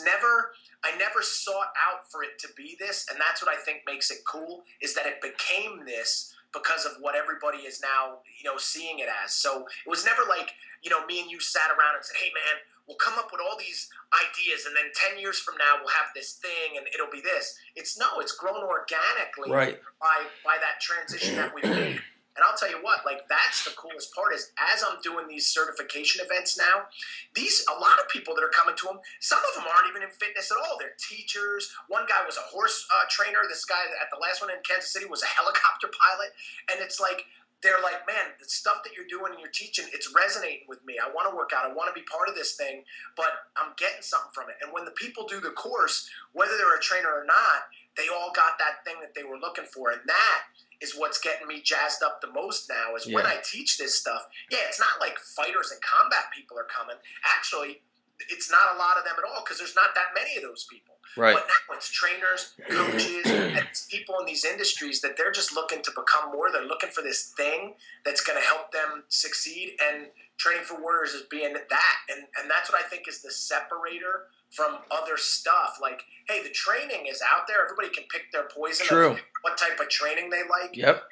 never, I never sought out for it to be this, and that's what I think makes it cool, is that it became this because of what everybody is now, you know, seeing it as. So it was never like, you know, me and you sat around and said, hey, man, we'll come up with all these ideas, and then 10 years from now we'll have this thing and it'll be this. It's grown organically, right, by that transition that we've made. And I'll tell you what, like that's the coolest part is as I'm doing these certification events now, a lot of people that are coming to them, some of them aren't even in fitness at all. They're teachers. One guy was a horse trainer. This guy at the last one in Kansas City was a helicopter pilot. And it's like, they're like, man, the stuff that you're doing and you're teaching, it's resonating with me. I want to work out. I want to be part of this thing, but I'm getting something from it. And when the people do the course, whether they're a trainer or not, they all got that thing that they were looking for. And that is what's getting me jazzed up the most now is when I teach this stuff. Yeah, it's not like fighters and combat people are coming. Actually, it's not a lot of them at all because there's not that many of those people. Right. But now it's trainers, coaches, and it's people in these industries that they're just looking to become more. They're looking for this thing that's going to help them succeed. And Training for Warriors is being that. And that's what I think is the separator from other stuff. Like, hey, the training is out there. Everybody can pick their poison of what type of training they like. Yep.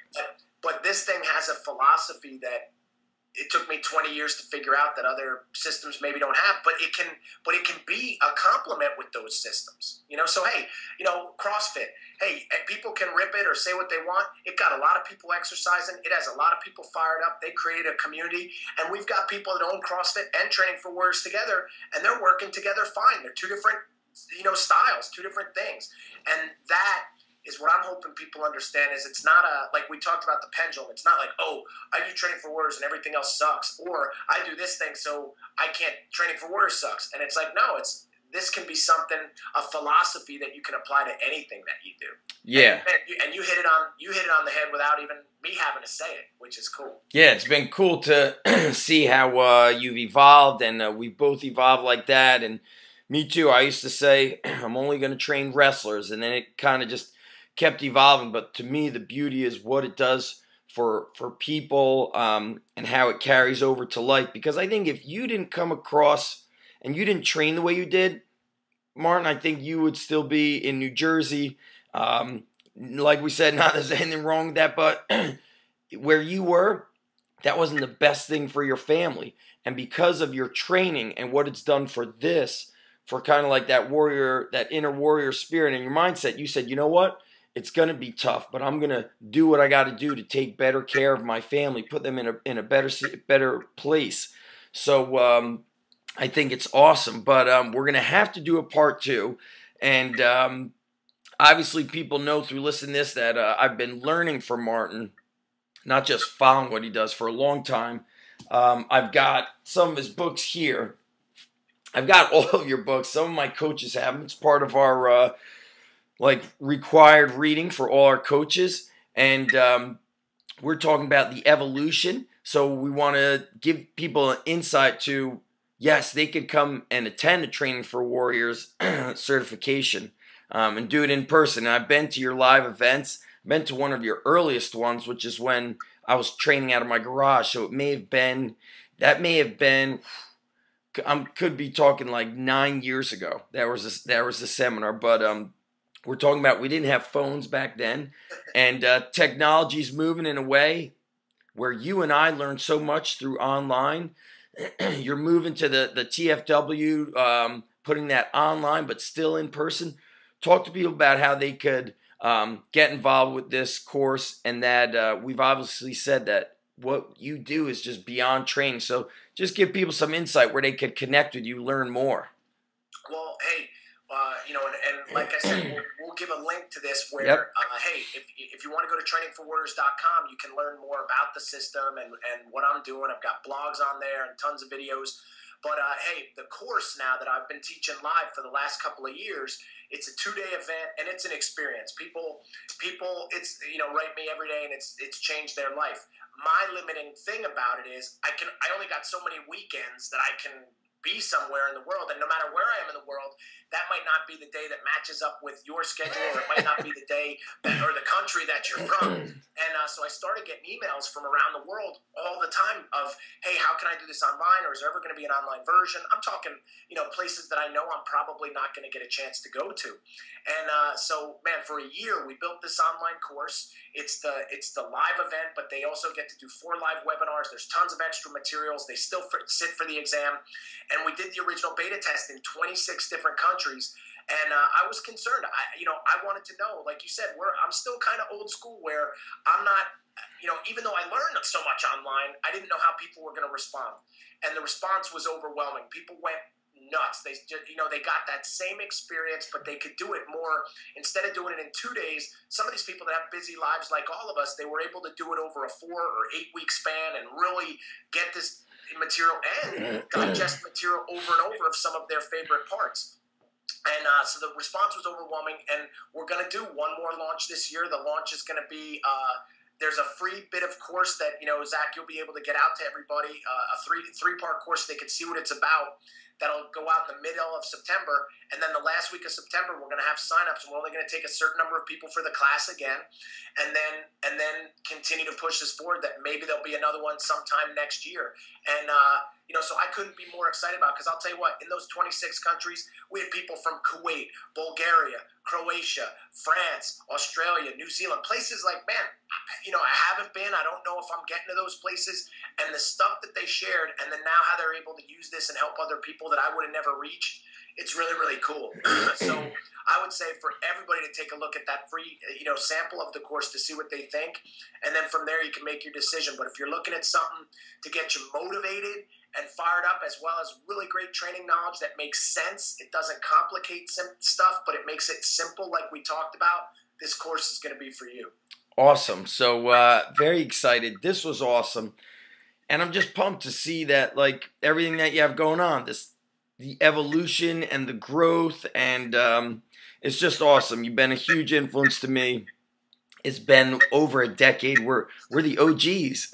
But this thing has a philosophy that it took me 20 years to figure out that other systems maybe don't have, but it can be a complement with those systems, you know? So, hey, you know, CrossFit, hey, people can rip it or say what they want. It got a lot of people exercising. It has a lot of people fired up. They created a community, and we've got people that own CrossFit and Training for Warriors together, and they're working together fine. They're two different, you know, styles, two different things. And that is what I'm hoping people understand is it's not like we talked about the pendulum. It's not like, oh, I do Training for Warriors and everything else sucks. Or I do this thing so I can't, Training for Warriors sucks. And it's like, no, this can be something, a philosophy that you can apply to anything that you do. Yeah. And you hit it on the head without even me having to say it, which is cool. Yeah, it's been cool to see how you've evolved, and we both evolved like that. And me too. I used to say, I'm only going to train wrestlers, and then it kind of just kept evolving. But to me, the beauty is what it does for people and how it carries over to life. Because I think if you didn't come across and you didn't train the way you did, Martin, I think you would still be in New Jersey. Like we said, not there's anything wrong with that, but where you were, that wasn't the best thing for your family. And because of your training and what it's done for kind of like that warrior, that inner warrior spirit and your mindset, you said, you know what? It's going to be tough, but I'm going to do what I got to do to take better care of my family, put them in a better place. So I think it's awesome, but we're going to have to do a part 2. And obviously people know through listening to this that I've been learning from Martin, not just following what he does for a long time. I've got some of his books here. I've got all of your books. Some of my coaches have them. It's part of our required reading for all our coaches. And we're talking about the evolution. So we want to give people an insight to, yes, they could come and attend a Training for Warriors certification and do it in person. And I've been to your live events. I've been to one of your earliest ones, which is when I was training out of my garage. So it may have been, I could be talking like 9 years ago. There was a seminar, but we're talking about we didn't have phones back then, and technology's moving in a way where you and I learned so much through online. You're moving to the TFW, putting that online, but still in person. Talk to people about how they could get involved with this course, and that we've obviously said that what you do is just beyond training. So just give people some insight where they could connect with you, learn more. Well, hey, and like I said, we'll give a link to this where, hey, if you want to go to trainingforwarriors.com, you can learn more about the system and what I'm doing. I've got blogs on there and tons of videos. But, hey, the course now that I've been teaching live for the last couple of years, it's a 2-day event, and it's an experience. People, it's, write me every day, and it's changed their life. My limiting thing about it is I only got so many weekends that I can be somewhere in the world, and no matter where I am in the world, that might not be the day that matches up with your schedule, or it might not be the day or the country that you're from. And so I started getting emails from around the world all the time of, hey, how can I do this online, or is there ever going to be an online version? I'm talking, places that I know I'm probably not going to get a chance to go to. And so, man, for a year we built this online course. It's the live event, but they also get to do 4 live webinars. There's tons of extra materials. They still sit for the exam. And we did the original beta test in 26 different countries. And I was concerned. I wanted to know, like you said, I'm still kind of old school where I'm not, even though I learned so much online, I didn't know how people were going to respond. And the response was overwhelming. People went nuts. They got that same experience, but they could do it more. Instead of doing it in 2 days, some of these people that have busy lives like all of us, they were able to do it over a 4 or 8 week span and really get this material and digest material over and over of some of their favorite parts. And so the response was overwhelming, and we're going to do one more launch this year. The launch is going to be there's a free bit of course that, Zach, you'll be able to get out to everybody, a three-part course so they can see what it's about. That'll go out in the middle of September. And then the last week of September, we're going to have signups, and we're only going to take a certain number of people for the class again. And then continue to push this forward that maybe there'll be another one sometime next year. And, so I couldn't be more excited about it, because I'll tell you what, in those 26 countries, we had people from Kuwait, Bulgaria, Croatia, France, Australia, New Zealand, places like, man, I haven't been. I don't know if I'm getting to those places. And the stuff that they shared, and then now how they're able to use this and help other people that I would have never reached, it's really, really cool. So I would say for everybody to take a look at that free, sample of the course to see what they think. And then from there, you can make your decision. But if you're looking at something to get you motivated and fired up, as well as really great training knowledge that makes sense, it doesn't complicate stuff, but it makes it simple like we talked about, this course is going to be for you. Awesome. So very excited. This was awesome. And I'm just pumped to see that, like, everything that you have going on, the evolution and the growth, and it's just awesome. You've been a huge influence to me. It's been over a decade. We're the OGs.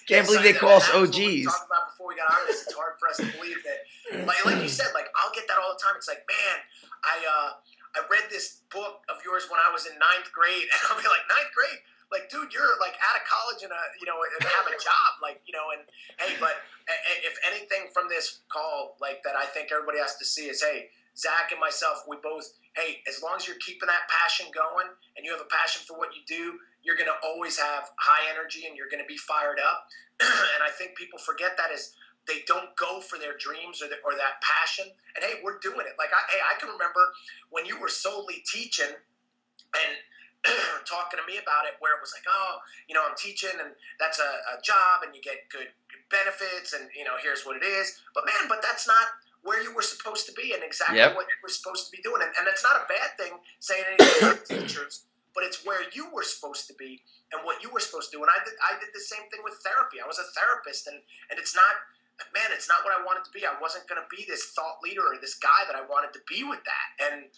Can't believe they call us OGs. We talked about before we got on this. It's hard for us to believe that. Like you said, like, I'll get that all the time. It's like, man, I read this book of yours when I was in 9th grade, and I'll be like, 9th grade? Like, dude, you're like out of college and have a job, and hey, but if anything from this call, like, that I think everybody has to see is, hey, Zach and myself, we both, hey, as long as you're keeping that passion going and you have a passion for what you do, you're going to always have high energy and you're going to be fired up. And I think people forget that is they don't go for their dreams or that passion. And hey, we're doing it. Like, I can remember when you were solely teaching and talking to me about it, where it was like, oh, I'm teaching and that's a job and you get good benefits and, here's what it is. But man, that's not where you were supposed to be and exactly what you were supposed to be doing. And it's not a bad thing saying anything about teachers, but it's where you were supposed to be and what you were supposed to do. And I did the same thing with therapy. I was a therapist, and it's not what I wanted to be. I wasn't going to be this thought leader or this guy that I wanted to be with that. And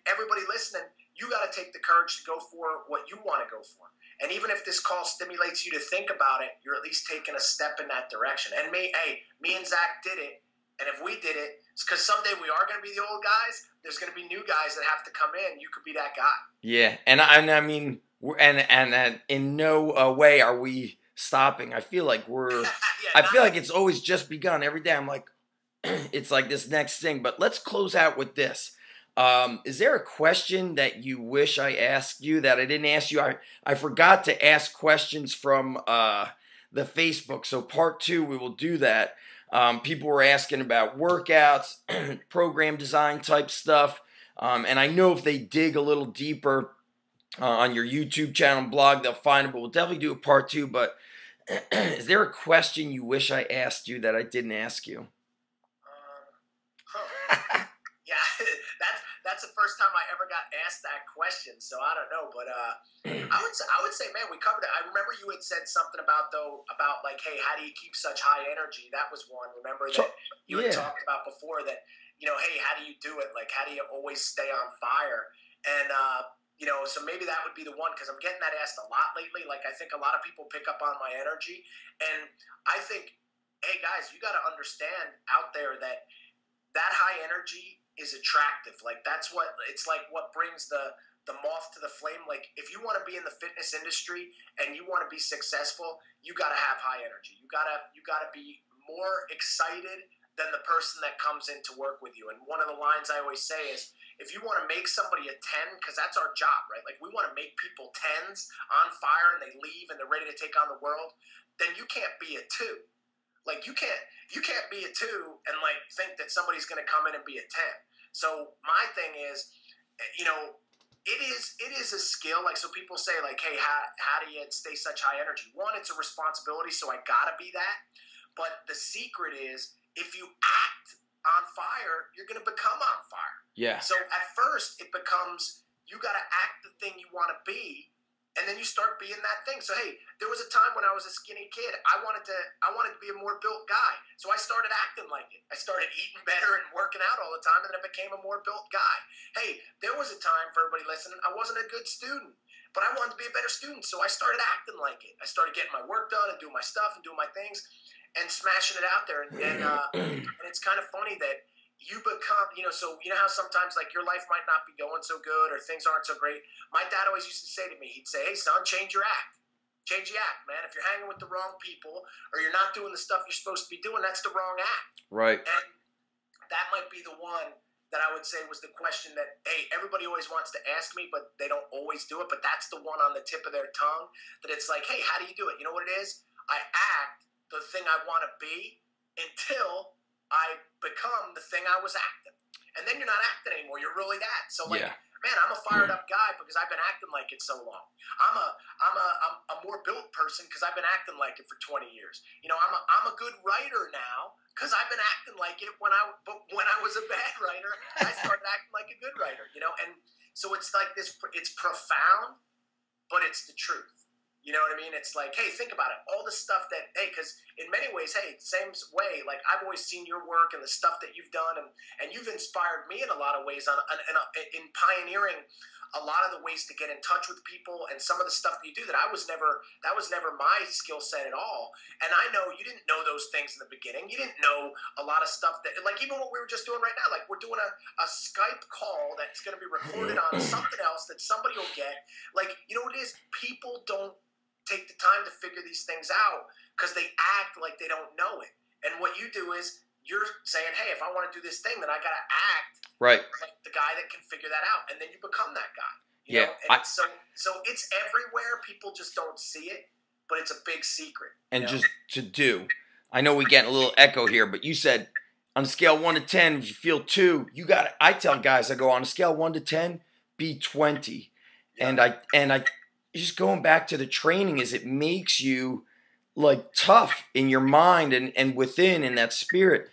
everybody listening, you got to take the courage to go for what you want to go for. And even if this call stimulates you to think about it, you're at least taking a step in that direction. And me and Zach did it. And if we did it, it's because someday we are going to be the old guys. There's going to be new guys that have to come in. You could be that guy. Yeah, and I mean, and in no way are we stopping. I feel like I feel like it's always just begun. Every day I'm like, it's like this next thing. But let's close out with this. Is there a question that you wish I asked you that I didn't ask you? I forgot to ask questions from the Facebook. So part 2, we will do that. People were asking about workouts, program design type stuff. And I know if they dig a little deeper on your YouTube channel and blog, they'll find it. But we'll definitely do a part 2. But is there a question you wish I asked you that I didn't ask you? Yeah, that's the first time I ever got asked that question, so I don't know, but I would say, man, we covered it. I remember you had said something about like, hey, how do you keep such high energy? That was one. Remember that you had talked about before that, hey, how do you do it? Like, how do you always stay on fire? And so maybe that would be the one, because I'm getting that asked a lot lately. Like, I think a lot of people pick up on my energy, and I think, hey guys, you got to understand out there that high energy is attractive. Like, that's what it's like, what brings the moth to the flame. Like, if you want to be in the fitness industry and you want to be successful, you got to have high energy. You got to be more excited than the person that comes in to work with you. And one of the lines I always say is, if you want to make somebody a 10, because that's our job, right? Like, we want to make people 10s on fire and they leave and they're ready to take on the world, then you can't be a 2. Like, you can't be a 2 and like think that somebody's going to come in and be a 10. So my thing is, you know, it is a skill. Like, so people say like, hey, how do you stay such high energy? One, it's a responsibility, so I gotta be that. But the secret is, if you act on fire, you're gonna become on fire. Yeah. So at first it becomes, you gotta act the thing you want to be, and then you start being that thing. So hey, there was a time when I was a skinny kid. I wanted to be a more built guy. So I started acting like it. I started eating better and working out all the time, and then I became a more built guy. Hey, there was a time, for everybody listening, I wasn't a good student, but I wanted to be a better student. So I started acting like it. I started getting my work done and doing my stuff and doing my things and smashing it out there. And it's kind of funny that you become, you know, so you know how sometimes like your life might not be going so good or things aren't so great. My dad always used to say to me, he'd say, hey son, change your act. Change the act, man. If you're hanging with the wrong people or you're not doing the stuff you're supposed to be doing, that's the wrong act. Right. And that might be the one that I would say was the question that, hey, everybody always wants to ask me, but they don't always do it. But that's the one on the tip of their tongue that it's like, hey, how do you do it? You know what it is? I act the thing I want to be until I become the thing I was acting. And then you're not acting anymore. You're really that. So like, man, I'm a fired up guy because I've been acting like it so long. I'm a more built person because I've been acting like it for 20 years. You know, I'm a good writer now because I've been acting like it when I was a bad writer. I started acting like a good writer, you know? And so it's like this, it's profound, but it's the truth. You know what I mean? It's like, hey, think about it. All the stuff that, hey, because in many ways, hey, same way, like I've always seen your work and the stuff that you've done, and you've inspired me in a lot of ways in pioneering a lot of the ways to get in touch with people and some of the stuff that you do that that was never my skill set at all. And I know you didn't know those things in the beginning. You didn't know a lot of stuff that, like even what we were just doing right now, like we're doing a Skype call that's going to be recorded on something else that somebody will get. Like, you know what it is? People don't take the time to figure these things out because they act like they don't know it. And what you do is you're saying, hey, if I want to do this thing, then I got to act right like the guy that can figure that out. And then you become that guy. You yeah. know? And so it's everywhere. People just don't see it, but it's a big secret. And just to do, I know we get a little echo here, but you said on a scale 1 to 10, if you feel 2, you got it. I tell guys, I go on a scale 1 to 10, be 20. Yeah. And I just going back to the training is it makes you like tough in your mind and within in that spirit.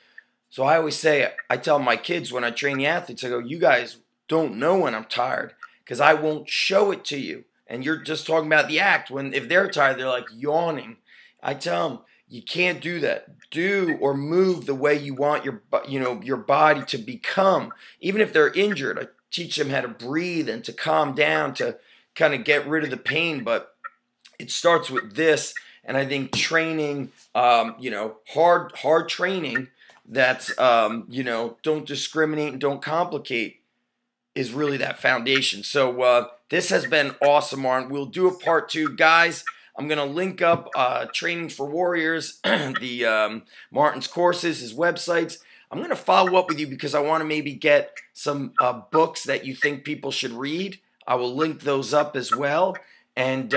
So I always say, I tell my kids when I train the athletes, I go, you guys don't know when I'm tired because I won't show it to you. And you're just talking about the act. If they're tired, they're like yawning. I tell them, you can't do that. Do or move the way you want your body to become. Even if they're injured, I teach them how to breathe and to calm down, to kind of get rid of the pain. But it starts with this. And I think training, hard training that's, don't discriminate and don't complicate is really that foundation. So this has been awesome, Martin. We'll do a part 2. Guys, I'm going to link up Training for Warriors, the Martin's courses, his websites. I'm going to follow up with you because I want to maybe get some books that you think people should read. I will link those up as well. And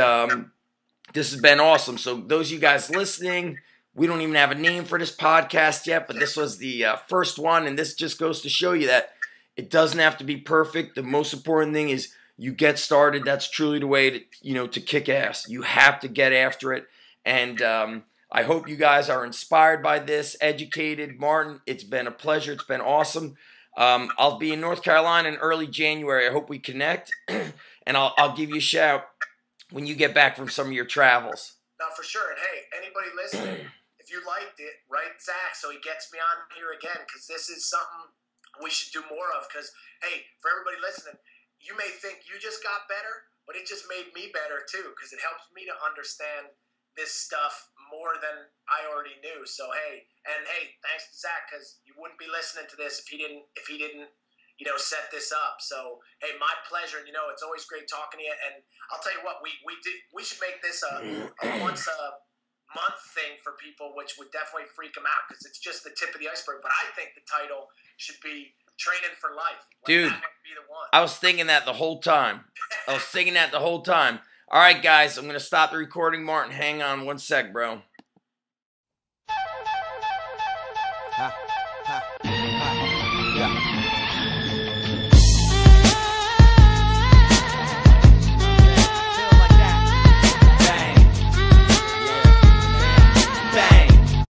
this has been awesome. So those of you guys listening, we don't even have a name for this podcast yet, but this was the first one. And this just goes to show you that it doesn't have to be perfect. The most important thing is you get started. That's truly the way to kick ass. You have to get after it. And I hope you guys are inspired by this, educated. Martin, it's been a pleasure. It's been awesome. I'll be in North Carolina in early January. I hope we connect. And I'll give you a shout when you get back from some of your travels. No, for sure. And hey, anybody listening, if you liked it, write Zach so he gets me on here again, because this is something we should do more of. Because, hey, for everybody listening, you may think you just got better, but it just made me better too, because it helps me to understand this stuff more than I already knew. So, hey, thanks to Zach, because you wouldn't be listening to this if he didn't set this up. So, hey, my pleasure. And, it's always great talking to you. And I'll tell you what, we should make this a once a month thing for people, which would definitely freak them out because it's just the tip of the iceberg. But I think the title should be Training for Life. Dude, that might be the one. I was thinking that the whole time. All right, guys, I'm going to stop the recording. Martin, hang on 1 sec, bro. Ha, ha, ha, yeah.